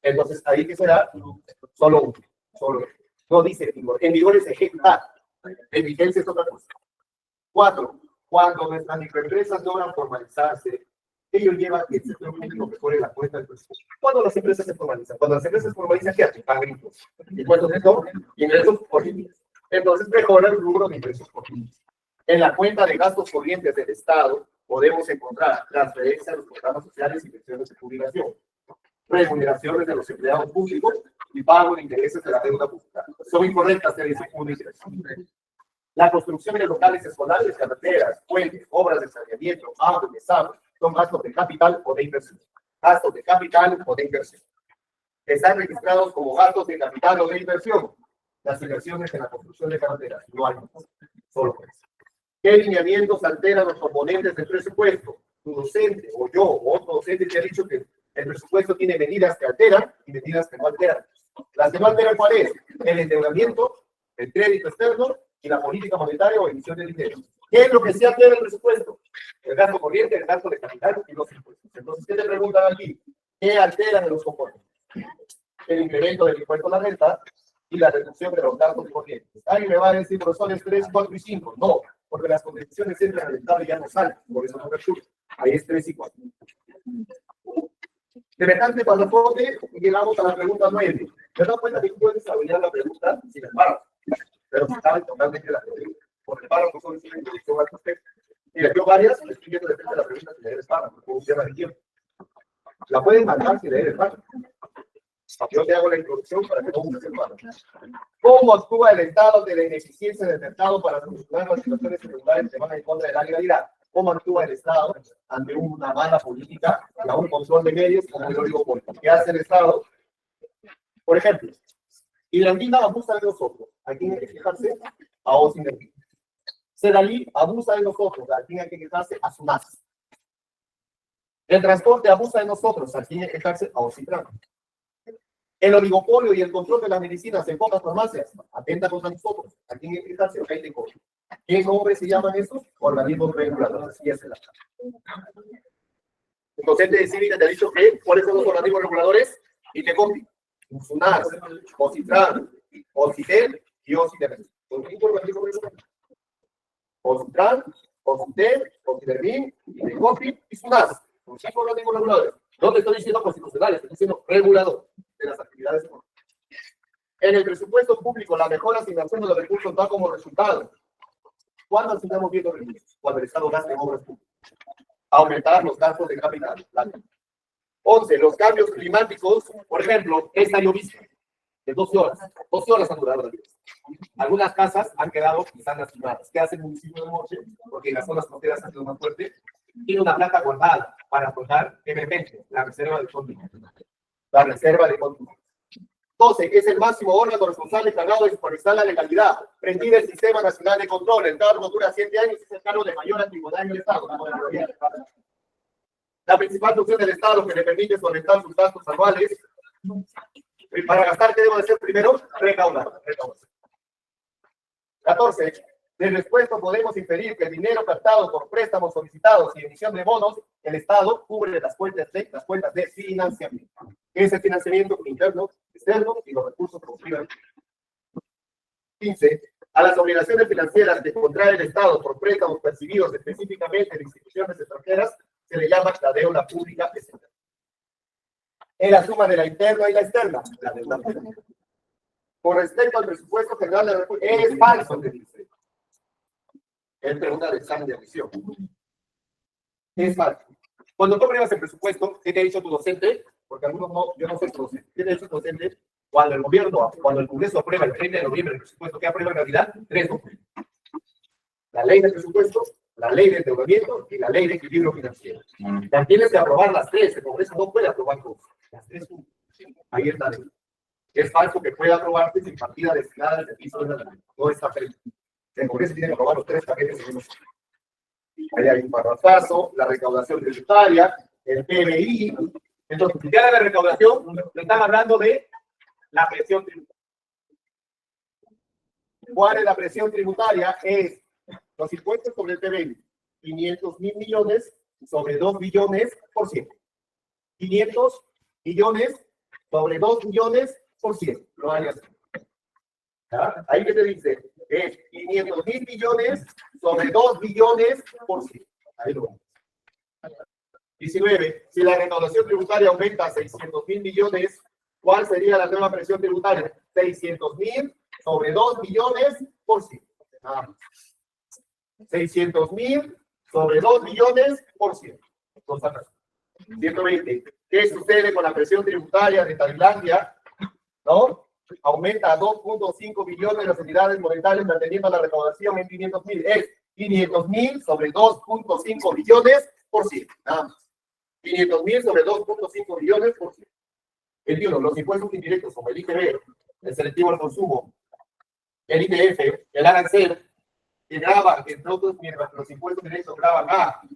Entonces, ahí que será solo uno. Solo. No dice en vigor. En vigor es ejecutar. En vigencia es otra cosa. 4. Cuando nuestras microempresas logran formalizarse, ellos llevan el sector público que pone la cuenta del presupuesto. Cuando las empresas se formalizan, se formalizan, ¿qué hacen? Pagan impuestos. ¿Impuestos de todo? Ingresos por líneas. Entonces, mejora el rubro de ingresos por líneas. En la cuenta de gastos corrientes del Estado, podemos encontrar transferencias a los programas sociales y pensiones de jubilación, remuneraciones de los empleados públicos y pago de intereses de la deuda pública. Son incorrectas, se dice una ingresos. La construcción de locales escolares, carreteras, puentes, obras de saneamiento, agua y desagüe, son gastos de capital o de inversión. Gastos de capital o de inversión. Están registrados como gastos de capital o de inversión. Las inversiones en la construcción de carreteras, no hay más. Solo por eso. ¿Qué lineamientos alteran los componentes del presupuesto? Tu docente o yo o otro docente te ha dicho que el presupuesto tiene medidas que alteran y medidas que no alteran. Las que no alteran, ¿cuál es? El endeudamiento, el crédito externo y la política monetaria o emisión de dinero. ¿Qué es lo que se altera el presupuesto? El gasto corriente, el gasto de capital y los impuestos. Entonces, ¿qué te preguntan aquí? ¿Qué alteran los componentes? El incremento del impuesto a la renta y la reducción de los gastos corrientes. Alguien me va a decir, profesores, 3, 4 y 5. No, porque las condiciones entran al Estado y ya no salen. Por eso no apertura. Ahí es 3 y 4. Semejante pasaporte, llegamos a la pregunta 9. ¿Te das cuenta que tú puedes desarrollar la pregunta sin el párrafo? Pero se sabe totalmente la pregunta. Porque el párrafo solo es una introducción al respecto. Mira, yo varias, estoy viendo de frente la pregunta sin leer el párrafo, como un tema de tiempo. La pueden mandar sin leer el párrafo. Yo te hago la introducción para que no uses el párrafo. ¿Cómo actúa el Estado de la ineficiencia del Estado para solucionar las situaciones irregulares que van en contra de la legalidad? cómo actúa el Estado ante una mala política y a un control de medios como el oligopolio. ¿Qué hace el Estado? Por ejemplo, Irandina abusa de nosotros. ¿A quién hay que quejarse? A Osinergi. Sedalí abusa de nosotros. ¿A quién hay que quejarse? A SUNAS. El transporte abusa de nosotros. ¿A quién hay que quejarse? A Ocitran. El oligopolio y el control de las medicinas en pocas farmacias atenta contra nosotros. ¿A quién hay que quejarse? A Caiteco. ¿Qué nombres se llaman esos? Organismos reguladores. Y es el acta. El docente de cívica te ha dicho que cuáles son los organismos reguladores y te copia. SUNAS, Ocitran, Ocitel y Ocitermin. ¿Son 5 organismos reguladores? Ocitran, Ocitel, Ocitermin, Itecopi y SUNAS. Son 5 organismos reguladores. No te estoy diciendo constitucionales, te estoy diciendo regulador de las actividades económicas. En el presupuesto público, la mejor asignación de los recursos da como resultado. ¿Cuándo asignamos bien los recursos? Cuando el Estado gasta en obras públicas. Aumentar los gastos de capital. 11. Los cambios climáticos, por ejemplo, esta llovizna de 12 horas. 12 horas han durado la lluvia. Algunas casas han quedado quizás lastimadas. ¿Qué hace el municipio de Moche? Porque en las zonas fronteras ha sido más fuerte. Tiene una planta guardada para afrontar emergencias, la reserva de contingente. La reserva de contingente. 12. Es el máximo órgano responsable encargado de supervisar la legalidad. Preside el Sistema Nacional de Control. El cargo dura 7 años y es el cargo de mayor antigüedad en el Estado. La principal función del Estado que le permite solventar sus gastos anuales. Para gastar, ¿qué debo de hacer primero? Recaudar. 14. Del expuesto podemos inferir que el dinero captado por préstamos solicitados y emisión de bonos, el Estado cubre las cuentas de financiamiento. ¿Qué es el financiamiento? Interno, externo y los recursos producidos. 15. A las obligaciones financieras que contrae el Estado por préstamos percibidos específicamente de instituciones extranjeras se le llama la deuda pública externa. Es la suma de la interna y la externa, la deuda pública. Con respecto al presupuesto general de la República, es falso que dice. Es pregunta de examen de admisión. Es falso. Cuando tú apruebas el presupuesto, ¿qué te ha dicho tu docente? Porque algunos no, yo no soy tu docente. ¿Qué te ha dicho tu docente? Cuando el gobierno, cuando el Congreso aprueba el 30 de noviembre el presupuesto, ¿qué aprueba en realidad? 3 documentos. La ley del presupuesto, la ley de endeudamiento y la ley de equilibrio financiero. Ya tienes que aprobar las 3. El Congreso no puede aprobar dos. Las 3 juntas. Ahí está. Es falso que pueda aprobarse sin partida destinada al servicio de la ley. No está permitido. El Congreso tiene que aprobar los 3 paquetes que hemos. Ahí hay un parrafazo, la recaudación tributaria, el PBI. Entonces, si ya de la recaudación, le están hablando de la presión tributaria. ¿Cuál es la presión tributaria? Es los impuestos sobre el PBI. 500.000 millones sobre 2 billones por 100. 500 millones sobre 2 billones por 100. Lo hay así. ¿Ya? Ahí que te dice, es 500.000 millones sobre 2 billones por 100. Ahí lo vemos. 19. Si la recaudación tributaria aumenta a 600.000 millones, ¿cuál sería la nueva presión tributaria? 600.000 sobre 2 billones por 100. 600.000 sobre 2 billones por 100. 120. ¿Qué sucede con la presión tributaria de Tailandia? ¿No? Aumenta a 2.5 billones las unidades monetarias manteniendo la recaudación en 500.000. Es 500.000 sobre 2.5 billones por 100. Nada más. 500.000 sobre 2.5 billones por 100. 21. Los impuestos indirectos como el IGB, el selectivo al consumo, el ITF, el arancel, que graban, entre otros, mientras los impuestos directos graban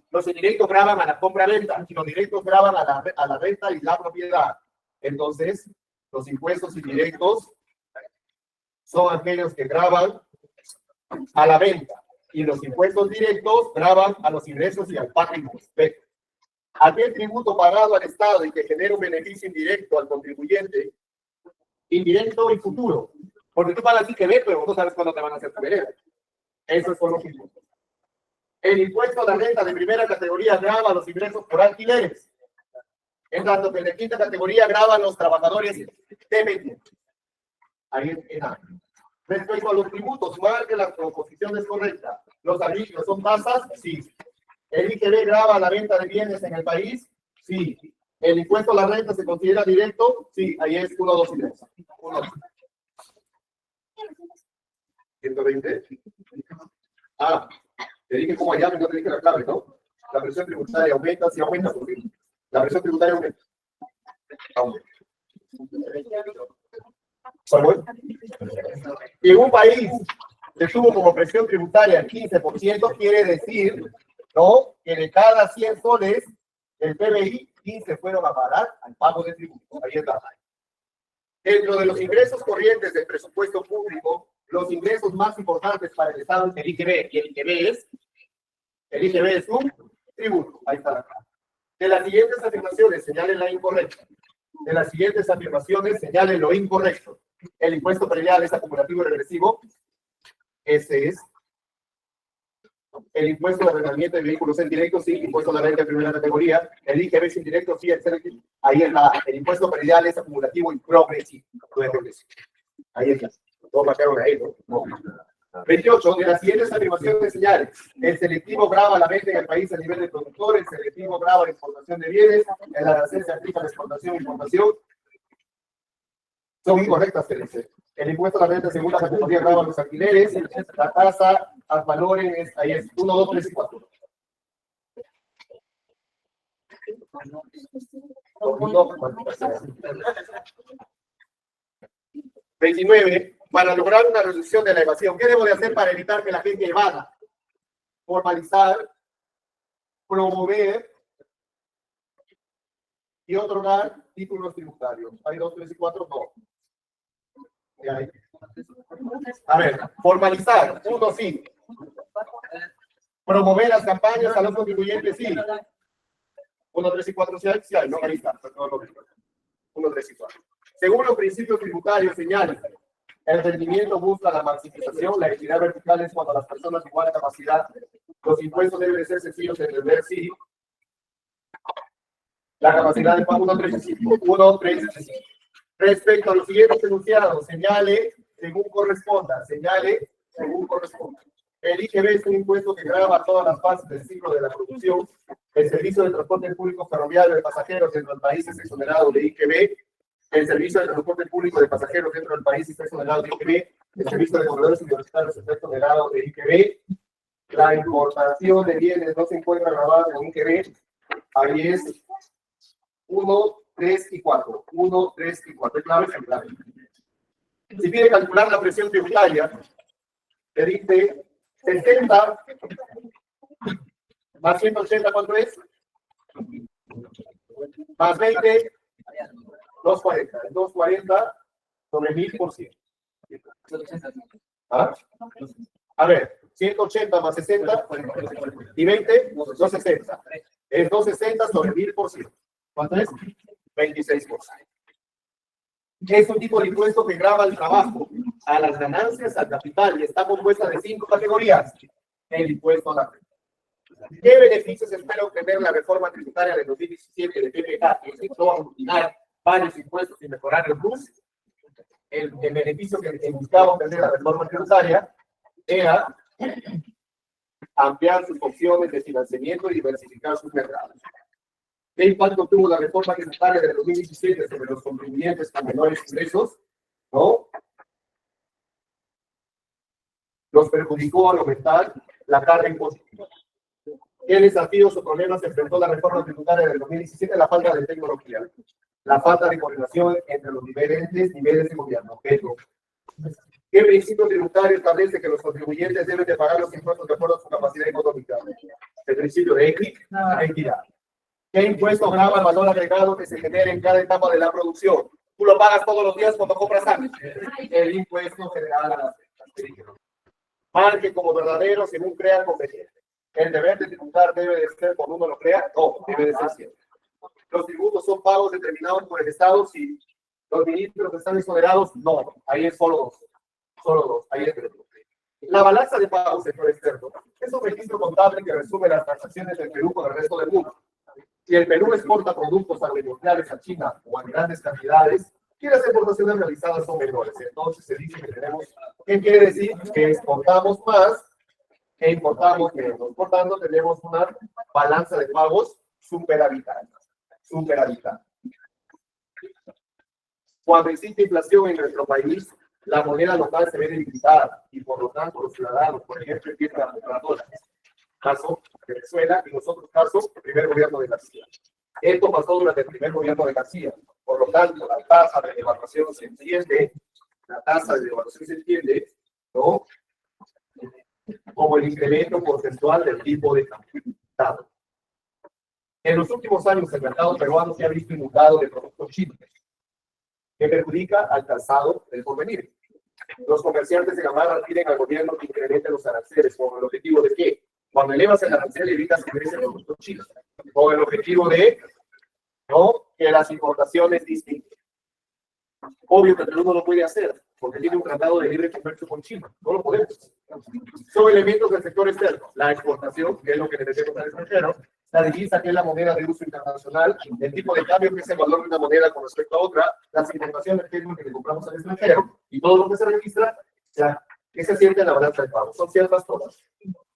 los indirectos graban a la compra-venta y los directos graban a la renta y la propiedad. Entonces, los impuestos indirectos son aquellos que graban a la venta y los impuestos directos graban a los ingresos y al patrimonio. Aquel tributo pagado al Estado y que genera un beneficio indirecto al contribuyente, indirecto y futuro. Porque tú pagas IGB, pero no sabes cuándo te van a hacer tu vereda. Esos son los impuestos. El impuesto a la renta de primera categoría grava los ingresos por alquileres. En tanto que en la quinta categoría graban los trabajadores dependientes. Ahí está. Respecto a los tributos, mal que la proposición es correcta. Los arbitrios son tasas, sí. ¿El IGB grava la venta de bienes en el país? Sí. ¿El impuesto a la renta se considera directo? Sí. Ahí es 1, 2 y 3. 1, 2. 120. Te dije cómo allá, no te dije la clave, ¿no? La presión tributaria aumenta, si aumenta, porque la presión tributaria aumenta. Aumenta. ¿Salvo? Y en un país que tuvo como presión tributaria el 15%, quiere decir, ¿no?, que de cada 100 soles del PBI, 15 fueron a parar al pago de tributos. Ahí está. Dentro de los ingresos corrientes del presupuesto público, los ingresos más importantes para el Estado es el IGB, y el IGB es un tributo. Ahí está. De las siguientes afirmaciones, señalen la incorrecta. De las siguientes afirmaciones, señalen lo incorrecto. El impuesto predial es acumulativo y regresivo. Ese es. El impuesto de arrendamiento de vehículos es directo, sí. Impuesto de renta de primera categoría. El IGB es indirecto, sí. Ahí está. El impuesto predial es acumulativo y progresivo. No es regresivo. Ahí está. Todos marcaron ahí, ¿no? 28. De las siguientes afirmaciones señales. El selectivo grava la venta en el país a nivel de productor. El selectivo grava la exportación de bienes. El arancel se aplica a la exportación e importación. Son incorrectas, dice. El impuesto a la renta segunda categoría grava los alquileres. La tasa a valores, ahí es 1, 2, 3 y 4. 29. Para lograr una reducción de la evasión, ¿qué debo de hacer para evitar que la gente evada? Formalizar, promover y otorgar títulos tributarios. Hay 2, 3 y 4, no. A ver, formalizar, 1 sí. Promover las campañas a los contribuyentes, sí. 1, 3 y 4 sí hay, no, ahí está. 1, 3 y 4. Según los principios tributarios, señalan, el rendimiento busca la maximización, la equidad vertical es cuando las personas de igual capacidad, los impuestos deben ser sencillos de entender, sí. La capacidad de pago 1, 3 y 5. 1, 3 y 5. Respecto a los siguientes enunciados, señale según corresponda, señale según corresponda. El IGB es un impuesto que grava todas las fases del ciclo de la producción. El servicio de transporte público ferroviario de pasajeros dentro del país es exonerado de IGB. El servicio de transporte público de pasajeros dentro del país está exonerado de IGB. El servicio de corredores universitarios está exonerado de IGB. La importación de bienes no se encuentra grabada en IGB. Ahí es 1, 3 y 4. 1, 3 y 4. Clave es clave. Si quiere calcular la presión tributaria, te dice 60 más 180, ¿cuánto es? Más 20, 240. 240 sobre 1000%. ¿Ah? A ver, 180 más 60 y 20, 260. Es 260 sobre 1000%. ¿Cuánto es? 26%. Es un tipo de impuesto que grava el trabajo, a las ganancias, al capital, y está compuesta de 5 categorías. El impuesto a la renta. ¿Qué beneficios espera obtener la reforma tributaria de 2017 de PPK, que intentó aglutinar varios impuestos y mejorar el RUS? El beneficio que buscaba obtener la reforma tributaria era ampliar sus opciones de financiamiento y diversificar sus mercados. ¿Qué impacto tuvo la reforma tributaria de 2017 sobre los contribuyentes con menores ingresos? ¿No? Los perjudicó al aumentar la carga impositiva. ¿Qué desafíos o problemas enfrentó la reforma tributaria del 2017? La falta de tecnología, la falta de coordinación entre los diferentes niveles de gobierno. ¿Qué principio tributario establece que los contribuyentes deben de pagar los impuestos de acuerdo a su capacidad económica? El principio de equidad. ¿Qué impuesto grava el valor agregado que se genera en cada etapa de la producción? Tú lo pagas todos los días cuando compras algo. El impuesto general a las ventas. Marque como verdadero según crea conveniente. ¿El deber de tributar debe de ser cuando uno lo crea? No, debe de ser siempre. ¿Los tributos son pagos determinados por el Estado? Sí. ¿Los ministros están exonerados? No. Ahí es solo dos. Solo dos. Ahí es tres. La balanza de pagos sector externo es un registro contable que resume las transacciones del Perú con el resto del mundo. Si el Perú exporta productos agroindustriales a China o en grandes cantidades, y las exportaciones realizadas son menores. Entonces se dice que tenemos, ¿qué quiere decir? Que exportamos más que importamos menos. Por tanto, tenemos una balanza de pagos superavitaria. Cuando existe inflación en nuestro país, la moneda local se ve debilitada y por lo tanto los ciudadanos, por ejemplo, empiezan a comprar dólares. caso Venezuela, y nosotros, caso el primer gobierno de García. Esto pasó durante el primer gobierno de García. Por lo tanto, la tasa de devaluación se entiende, ¿no? Como el incremento porcentual del tipo de cambio. En los últimos años, el mercado peruano se ha visto inundado de productos chinos, que perjudica al calzado del porvenir. Los comerciantes de Gamarra piden al gobierno que incremente los aranceles con el objetivo de que, cuando elevas el arancel, evitas que ingresen productos chinos, con el objetivo de ¿no? que las importaciones distintas. Obvio que Perú no lo puede hacer, porque tiene un tratado de libre comercio con China. No lo podemos. Son elementos del sector externo. La exportación, que es lo que necesitamos al extranjero, la divisa, que es la moneda de uso internacional, el tipo de cambio, que es el valor de una moneda con respecto a otra, las importaciones, que es lo que le compramos al extranjero, y todo lo que se registra, ya, que se siente en la balanza de pago. Son ciertas cosas.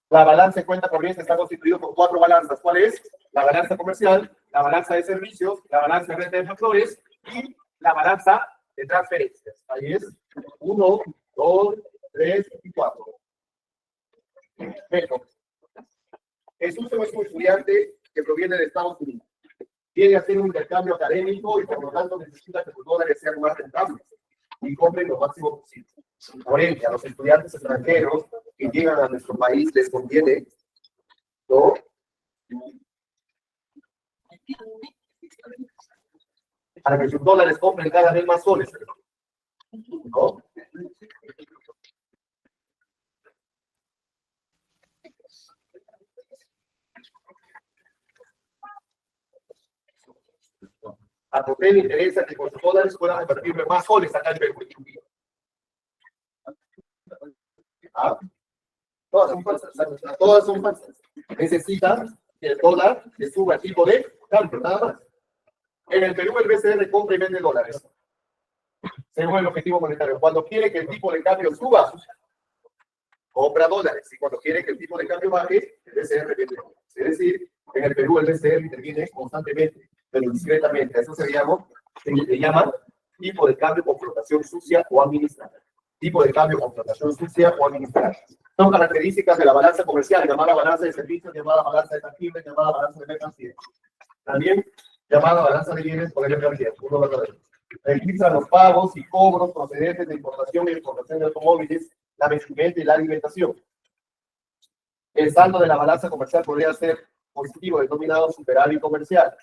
La balanza de cuenta corriente está constituida por 4 balanzas. ¿Cuál es? La balanza comercial, la balanza de servicios, la balanza de renta de factores y la balanza de transferencias. Ahí es 1, 2, 3 y 4. Bueno, Jesús es un estudiante que proviene de Estados Unidos. Quiere hacer un intercambio académico y por lo tanto necesita que sus dólares sean más rentables y compren lo máximo posible. Por ende, a los estudiantes extranjeros que llegan a nuestro país les conviene, ¿no? Para que sus dólares compren cada vez más soles, ¿no? A usted le interesa que con sus dólares puedan convertirme más soles acá en Perú. ¿Ah? Todas son falsas. Todas son falsas. Necesita que el dólar le suba el tipo de cambio, nada más. En el Perú el BCR compra y vende dólares, según el objetivo monetario. Cuando quiere que el tipo de cambio suba, compra dólares. Y cuando quiere que el tipo de cambio baje, el BCR vende dólares. Es decir, en el Perú el BCR interviene constantemente, pero discretamente. Eso se llama tipo de cambio con flotación sucia o administrada. Tipo de cambio con flotación sucia o administrada. Son características de la balanza comercial, llamada balanza de servicios, llamada balanza de tangibles, llamada balanza de mercancías. También llamada balanza de bienes por el mercancías. Registra los pagos y cobros procedentes de importación y exportación de automóviles, la vestimenta y la alimentación. El saldo de la balanza comercial podría ser positivo, denominado superávit comercial.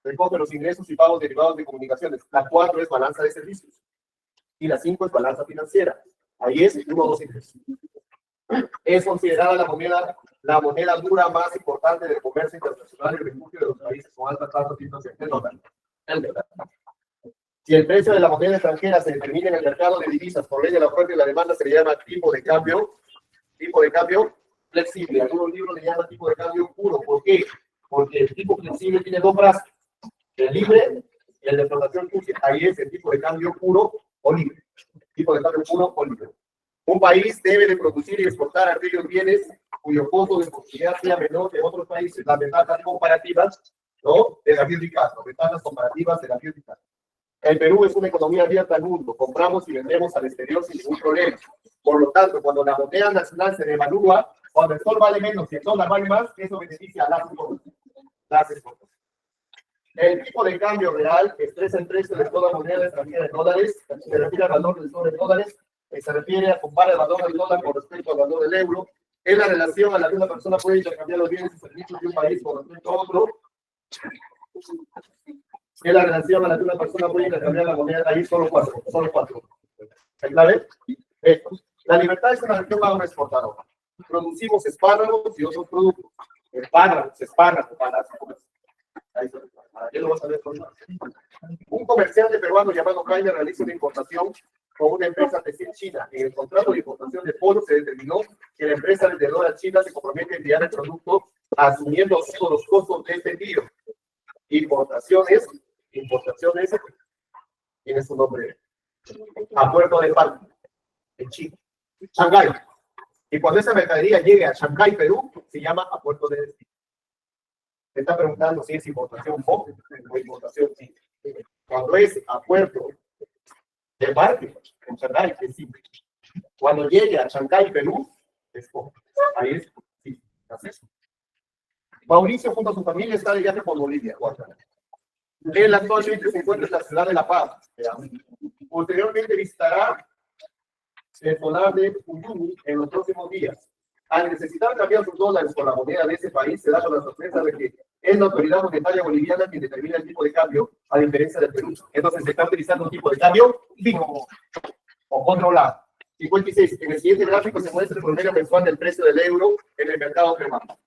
Recoge los ingresos y pagos derivados de comunicaciones. La 4 es balanza de servicios. Y la 5 es balanza financiera. Ahí es 1, 2 y 3. Es considerada la moneda dura más importante del comercio internacional y refugio de los países con alta tasa de inflación. El dólar. Si el precio de la moneda extranjera se determina en el mercado de divisas por ley de la oferta y la demanda, se le llama tipo de cambio flexible. Algunos libros le llaman tipo de cambio puro. ¿Por qué? Porque el tipo flexible tiene dos brazos, el libre y el de flotación sucia. Ahí es el tipo de cambio puro o libre. Tipo de cambio puro o libre. Un país debe de producir y exportar aquellos bienes cuyo costo de oportunidad sea menor que otros países. Las ventajas comparativas, ¿no? De la biodiversidad. Las ventajas comparativas de la biodiversidad. El Perú es una economía abierta al mundo. Compramos y vendemos al exterior sin ningún problema. Por lo tanto, cuando la moneda nacional se devalúa, cuando el sol vale menos y el dólar vale más, eso beneficia a las exportaciones. El tipo de cambio real expresa el precio de toda moneda extranjera en dólares, se refiere al valor del sol en dólares, se refiere a comparar el valor del dólar con respecto al valor del euro, es la relación a la que una persona puede intercambiar los bienes y servicios de un país con respecto a otro, es la relación a la que una persona puede intercambiar la moneda. Ahí solo cuatro. ¿Es clave? Esto. La libertad es una región agroexportadora. Producimos espárragos y otros productos. Espárragos, ahí está. ¿Qué lo vas a ver? Un comerciante peruano llamado Jaime realiza una importación con una empresa textil china. En el contrato de importación de polo se determinó que la empresa vendedora china se compromete a enviar el producto asumiendo todos los costos de este envío. Importaciones, tiene su nombre, a Puerto de Palma, en China, Shanghái. Y cuando esa mercadería llegue a Shanghái, Perú, se llama a Puerto de Destino. Se está preguntando si es importación POP o importación sí. Cuando es a Puerto de Palma, en Shanghái, es simple. Cuando llegue a Shanghái, Perú, es POP. Ahí es, sí, ¿haces? Mauricio junto a su familia está de viaje por Bolivia. Él actualmente se encuentra en la ciudad de La Paz. Posteriormente visitará el solar de Uyuni en los próximos días. Al necesitar cambiar sus dólares por la moneda de ese país, se da con la sorpresa de que es la autoridad monetaria boliviana quien determina el tipo de cambio, a diferencia del Perú. Entonces se está utilizando un tipo de cambio fijo o controlado. 56. En el siguiente gráfico se muestra el promedio mensual del precio del euro en el mercado peruano.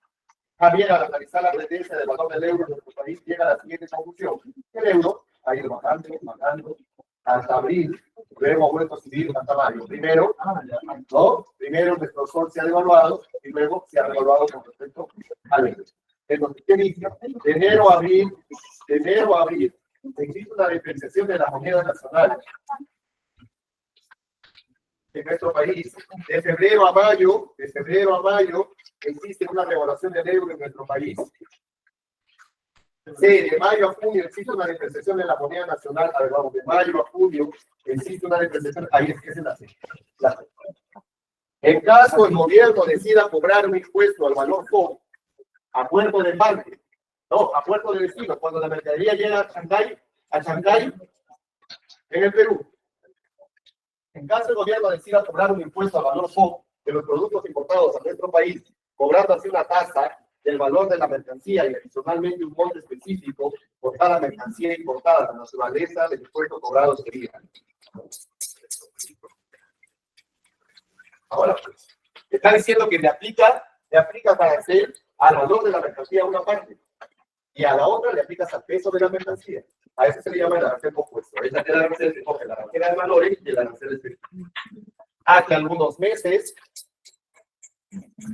Javier, al analizar la tendencia del valor del euro en nuestro país, llega a la siguiente conclusión. El euro ha ido bajando, hasta abril, luego ha vuelto a subir hasta mayo. Primero, nuestro sol se ha devaluado y luego se ha devaluado con respecto al euro. Entonces, ¿qué dice? De enero a abril, existe una depreciación de la moneda nacional en nuestro país. De febrero a mayo, existe una devaluación del euro en nuestro país. Sí, de mayo a junio existe una depreciación de la moneda nacional. A ver, vamos, de mayo a junio existe una depreciación. Ahí es que es la C. En caso el gobierno decida cobrar un impuesto al valor FOB a puerto de embarque, no, a puerto de destino, cuando la mercadería llega a Chancay, en el Perú. En caso el gobierno decida cobrar un impuesto al valor FOB de los productos importados a nuestro país, cobrando así una tasa del valor de la mercancía y adicionalmente un monto específico por cada mercancía importada, la naturaleza del impuesto cobrado sería. Ahora, pues, está diciendo que le aplica para hacer al valor de la mercancía a una parte y a la otra le aplicas al peso de la mercancía. A eso se le llama el arancel compuesto. Es la arancel que coge la arancel de valores y el arancel específico. Hace algunos meses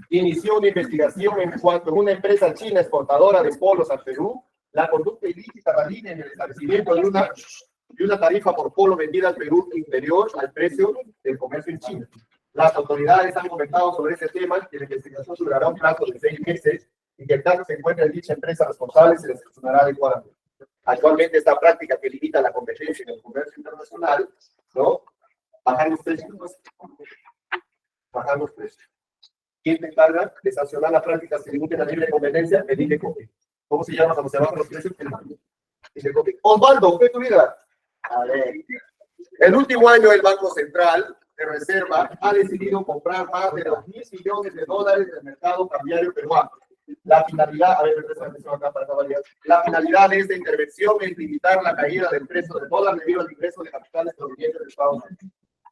inició una investigación en cuanto a una empresa china exportadora de polos al Perú, la conducta ilícita radica en el establecimiento de una tarifa por polo vendida al Perú inferior al precio del comercio en China. Las autoridades han comentado sobre ese tema que la investigación durará un plazo de 6 meses y que el caso se encuentre en dicha empresa responsable se les sancionará adecuadamente. Actualmente esta práctica que limita la competencia en el comercio internacional, ¿no? Bajar los precios. ¿Quién te encarga de sancionar las prácticas que limiten la libre competencia? El INDECOPE. ¿Cómo se llama cuando se bajan los precios? El INDECOPE. Osvaldo, ¿qué tu vida? A ver. El último año el Banco Central de Reserva ha decidido comprar más de $2.000 millones del mercado cambiario peruano. La finalidad, la finalidad de esta intervención es limitar la caída del precio del dólar debido al ingreso de capitales provenientes de Estados Unidos.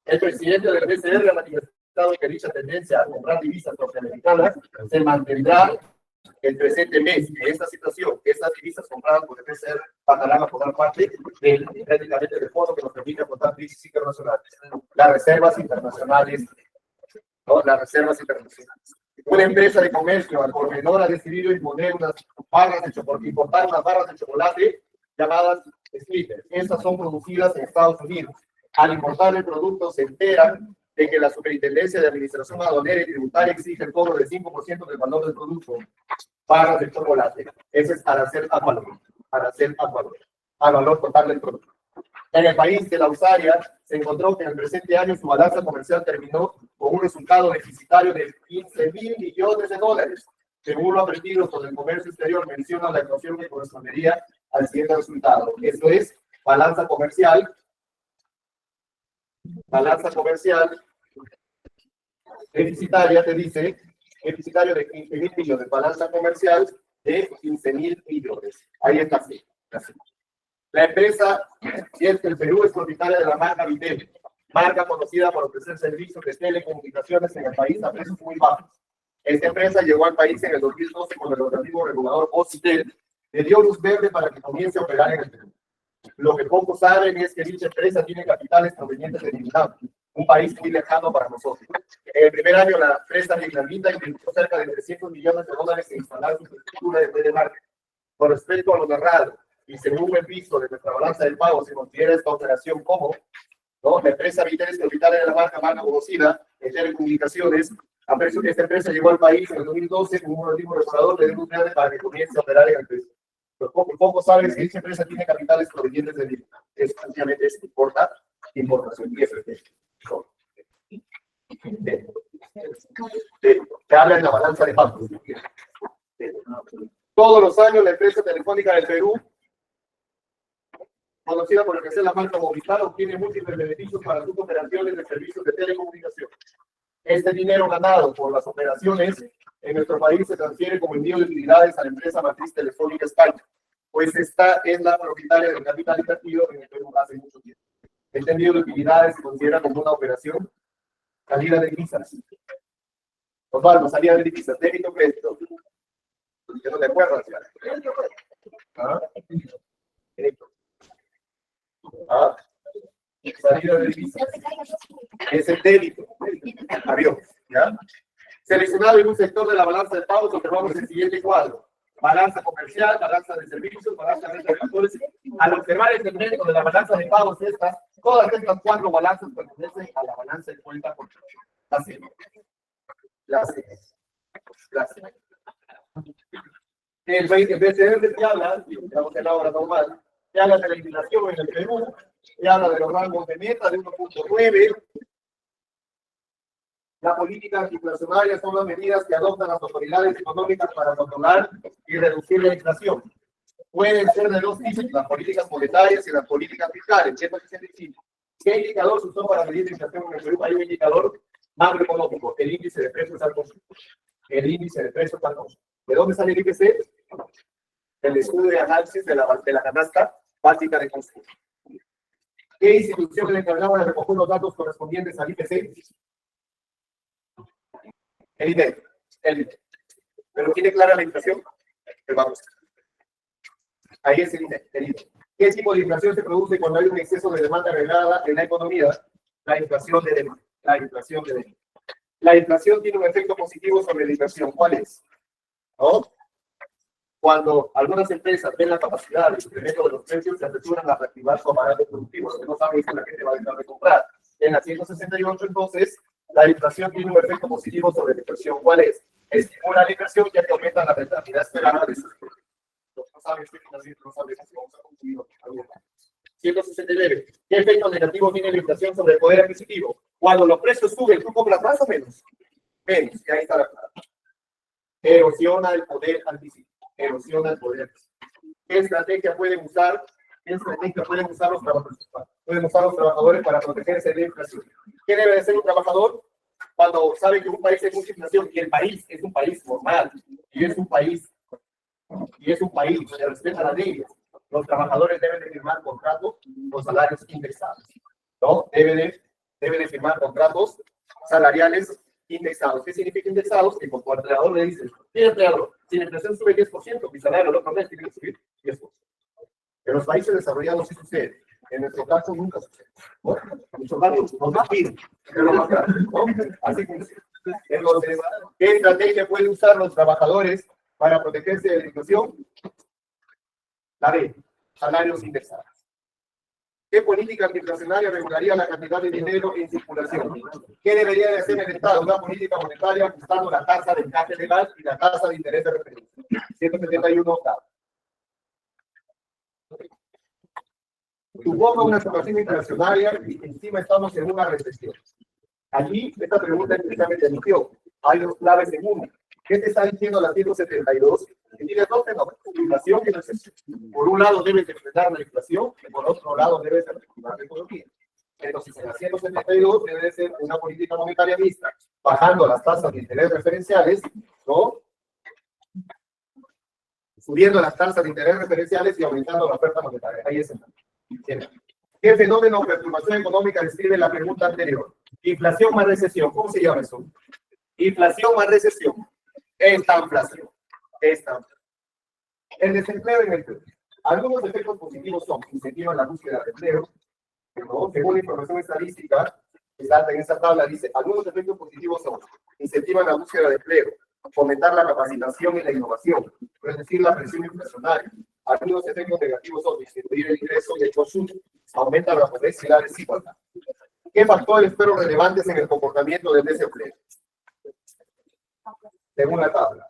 El presidente del BCR ha manifestado que dicha tendencia a comprar divisas norteamericanas se mantendrá el presente mes. En esta situación, estas divisas compradas por el BCR pasarán a formar parte prácticamente del fondo que nos permite afrontar crisis internacionales. Las reservas internacionales. Una empresa de comercio al por menor ha decidido imponer importar unas barras de chocolate llamadas Snickers. Estas son producidas en Estados Unidos. Al importar el producto se enteran de que la Superintendencia de Administración Aduanera y Tributaria exige el cobro del 5% del valor del producto, barras de chocolate. Ese es arancel ad valorem, al valor total del producto. En el país de la usuaria se encontró que en el presente año su balanza comercial terminó con un resultado deficitario de $15.000 millones. Según lo aprendido sobre el comercio exterior, menciona la ecuación que correspondería al siguiente resultado. Esto es balanza comercial deficitaria, te dice, deficitario de 15.000 millones, balanza comercial de 15.000 millones. Ahí está así. La empresa, cierto, el Perú es propietaria de la marca Vitel, marca conocida por ofrecer servicios de telecomunicaciones en el país a precios muy bajos. Esta empresa llegó al país en el 2012 con el organismo regulador Ocitel, le dio luz verde para que comience a operar en el Perú. Lo que pocos saben es que dicha empresa tiene capitales provenientes de Vietnam, un país muy lejano para nosotros. En el primer año, la empresa vietnamita invirtió cerca de $300 millones en instalar su estructura de red de marketing. Con respecto a lo narrado, y según el visto de nuestra balanza del pago, se considera esta operación como, ¿no? La empresa Vitel es propietaria de la marca conocida en telecomunicaciones. A precio que esta empresa llegó al país en el 2012 con un organismo regulador de luz verde para que comience a operar en el país. Poco saben que dicha empresa tiene capitales provenientes de Vietnam. Es sencillamente importación. Y eso es te habla en la balanza de pagos. Todos los años la empresa telefónica del Perú, conocida por ofrecer la marca Movistar, obtiene múltiples beneficios para sus operaciones de servicios de telecomunicación. Este dinero ganado por las operaciones en nuestro país se transfiere como envío de utilidades a la empresa matriz Telefónica España, pues esta es la propietaria del capital invertido en el Perú hace mucho tiempo. Este envío de utilidades se considera como una operación salida de divisas. Osvaldo, salida de divisas, débito, crédito. ¿Ya no te acuerdas? ¿Ah? Crédito. Ah, salida de divisas. Es el débito. Avión, ¿ya? Seleccionado en un sector de la balanza de pagos, observamos el siguiente cuadro. Balanza comercial, balanza de servicios, balanza de recursos. Al observar el segmento de la balanza de pagos, todas estas 4 balanzas pertenecen a la balanza de cuenta por así. Gracias. El BCR te habla, digamos en la hora normal, te habla de la inflación en el Perú, te habla de los rangos de meta de 1.9. La política antiinflacionaria son las medidas que adoptan las autoridades económicas para controlar y reducir la inflación. Pueden ser de dos tipos, las políticas monetarias y las políticas fiscales. ¿Qué indicador se usó para medir la inflación en el Perú? Hay un indicador macroeconómico, el índice de precios al consumo. El índice de precios al consumo. ¿De dónde sale el IPC? El estudio de análisis de la canasta básica de consumo. ¿Qué institución le encargaba de recoger los datos correspondientes al IPC? El INE. ¿Pero tiene clara la inflación? Pues vamos. Ahí es el INE. ¿Qué tipo de inflación se produce cuando hay un exceso de demanda reglada en la economía? La inflación de demanda. La inflación tiene un efecto positivo sobre la inversión. ¿Cuál es? ¿No? Cuando algunas empresas ven la capacidad de incremento de los precios, se apresuran a reactivar su aparato productivo. Lo que no saben es que la gente va a dejar de comprar. En la 168, entonces, la inflación tiene un efecto positivo sobre la inversión. ¿Cuál es? Estimula la inversión ya que aumenta la rentabilidad esperada de sus productos. No saben si no saben si vamos a concluir. 169. ¿Qué efecto negativo tiene la inflación sobre el poder adquisitivo? Cuando los precios suben, ¿tú compras más o menos? Menos. Y ahí está la clave. Erosiona el poder adquisitivo. ¿Qué estrategia pueden usar? Los trabajadores para protegerse de la inflación? ¿Qué debe de ser un trabajador cuando sabe que un país es mucha inflación y el país es un país formal y es un país donde respeta las leyes? Los trabajadores deben de firmar contratos con salarios indexados, ¿no? Debe de firmar contratos salariales indexados. ¿Qué significa indexados? Que como el empleador le dice, mira empleador, si la inflación sube 10%, mi salario el otro mes tiene que subir 10%. En los países desarrollados sí sucede. En nuestro caso nunca sucede. ¿No? En nuestro caso nos da piden, pero no más, ¿no? Así funciona. Entonces, ¿qué estrategia pueden usar los trabajadores para protegerse de la inflación? La B, salarios indexados. ¿Qué política antiinflacionaria regularía la cantidad de dinero en circulación? ¿Qué debería de hacer el Estado? Una política monetaria ajustando la tasa de encaje legal y la tasa de interés de referencia. 171 octavos. Suponga una situación inflacionaria y encima estamos en una recesión. Allí, esta pregunta es precisamente emitió. Hay dos claves en una. ¿Qué te está diciendo la 172? Que tiene dos fenómenos, inflación y recesión. Por un lado debes de enfrentar la inflación, y por otro lado debes de reactivar la economía. Entonces, en la 172 debe ser una política monetaria mixta, bajando las tasas de interés referenciales, ¿no? Subiendo las tasas de interés referenciales y aumentando la oferta monetaria. Ahí es el tema. ¿Qué fenómeno o perturbación económica describe la pregunta anterior? Inflación más recesión. ¿Cómo se llama eso? Inflación más recesión. Estanflación. El desempleo en el Perú. Algunos efectos positivos son incentivan la búsqueda de empleo, ¿no? Según la información estadística que está en esta tabla, dice, algunos efectos positivos son incentivan la búsqueda de empleo, fomentar la capacitación y la innovación, reducir la presión inflacionaria. Algunos efectos negativos son disminuir el ingreso y el consumo, aumenta la pobreza y la desigualdad. ¿Qué factores fueron relevantes en el comportamiento del desempleo? Según la tabla.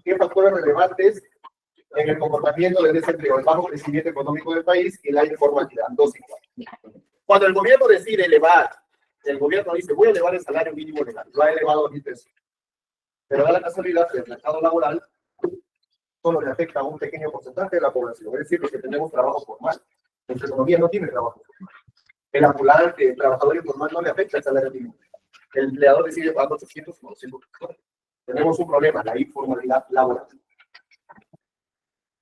¿Qué factores relevantes en el comportamiento del desempleo? El bajo crecimiento económico del país y la informalidad. 2 y 4. Cuando el gobierno decide elevar, el gobierno dice, voy a elevar el salario mínimo legal, lo ha elevado a 1,000 pesos. Pero da la casualidad que el mercado laboral solo le afecta a un pequeño porcentaje de la población, es decir, los que tenemos trabajo formal. Nuestra economía no tiene trabajo formal. El ambulante, el trabajador informal no le afecta el salario mínimo. El empleador decide pagar 800 o 900 dólares. Tenemos un problema, la informalidad laboral.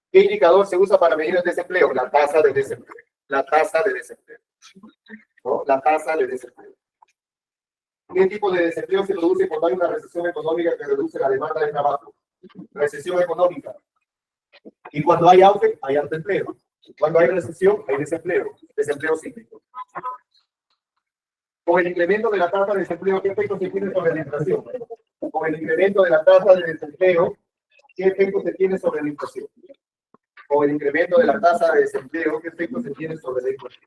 ¿Qué indicador se usa para medir el desempleo? La tasa de desempleo. La tasa de desempleo. ¿No? La tasa de desempleo. ¿Qué tipo de desempleo se produce cuando hay una recesión económica que reduce la demanda de trabajo? Recesión económica. Y cuando hay auge, hay alto empleo. Cuando hay recesión, hay desempleo. Desempleo cíclico. Con el incremento de la tasa de desempleo, ¿qué efecto se tiene sobre la inflación? Con el incremento de la tasa de desempleo, ¿qué efecto se tiene sobre la inflación? Con el incremento de la tasa de desempleo, ¿qué efecto se tiene sobre la inflación?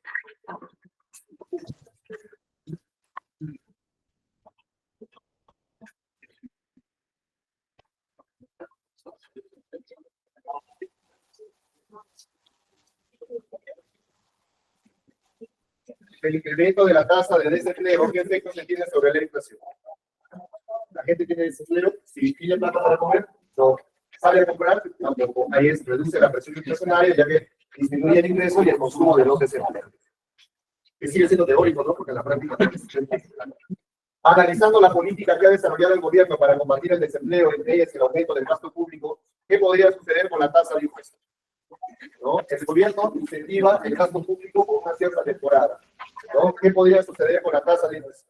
El incremento de la tasa de desempleo, ¿qué efecto se tiene sobre la inflación? La gente tiene desempleo, si tiene plata para comer, no sale a comprar, tampoco. Ahí reduce la presión inflacionaria, ya que disminuye el ingreso y el consumo de los desempleados. Que sigue siendo teórico, ¿no? Porque en la práctica no es. Analizando la política que ha desarrollado el gobierno para combatir el desempleo, entre ellas el aumento del gasto público, ¿qué podría suceder con la tasa de impuestos? ¿No? El gobierno incentiva el gasto público por una cierta temporada, ¿no? ¿Qué podría suceder con la tasa de impuestos?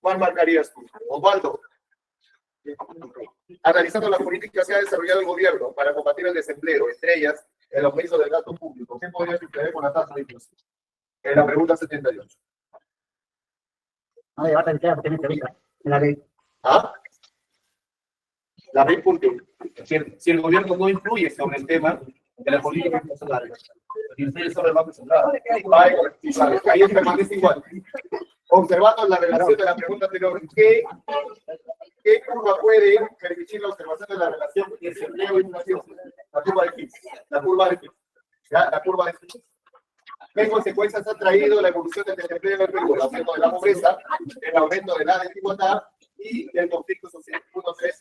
¿Cuál marcarías tú? Osvaldo. Analizando las políticas que ha desarrollado el gobierno para combatir el desempleo, entre ellas el aumento del gasto público, ¿qué podría suceder con la tasa de inflación? En la pregunta 78. No debate el tema porque no entrevista en la ley. ¿Ah? La ley, porque si el gobierno no influye sobre el tema de la política internacional, y ustedes sobre el Banco Central, ahí permanece igual. Observando la relación de la pregunta anterior, ¿qué curva puede permitir la observación de la relación entre desempleo e inflación? La curva de Higgs. La curva de Higgs. ¿Ya? La curva de Higgs. ¿Qué consecuencias ha traído la evolución del desempleo en el Perú? El aumento de la pobreza, el aumento de la desigualdad y el conflicto social. 1, 3.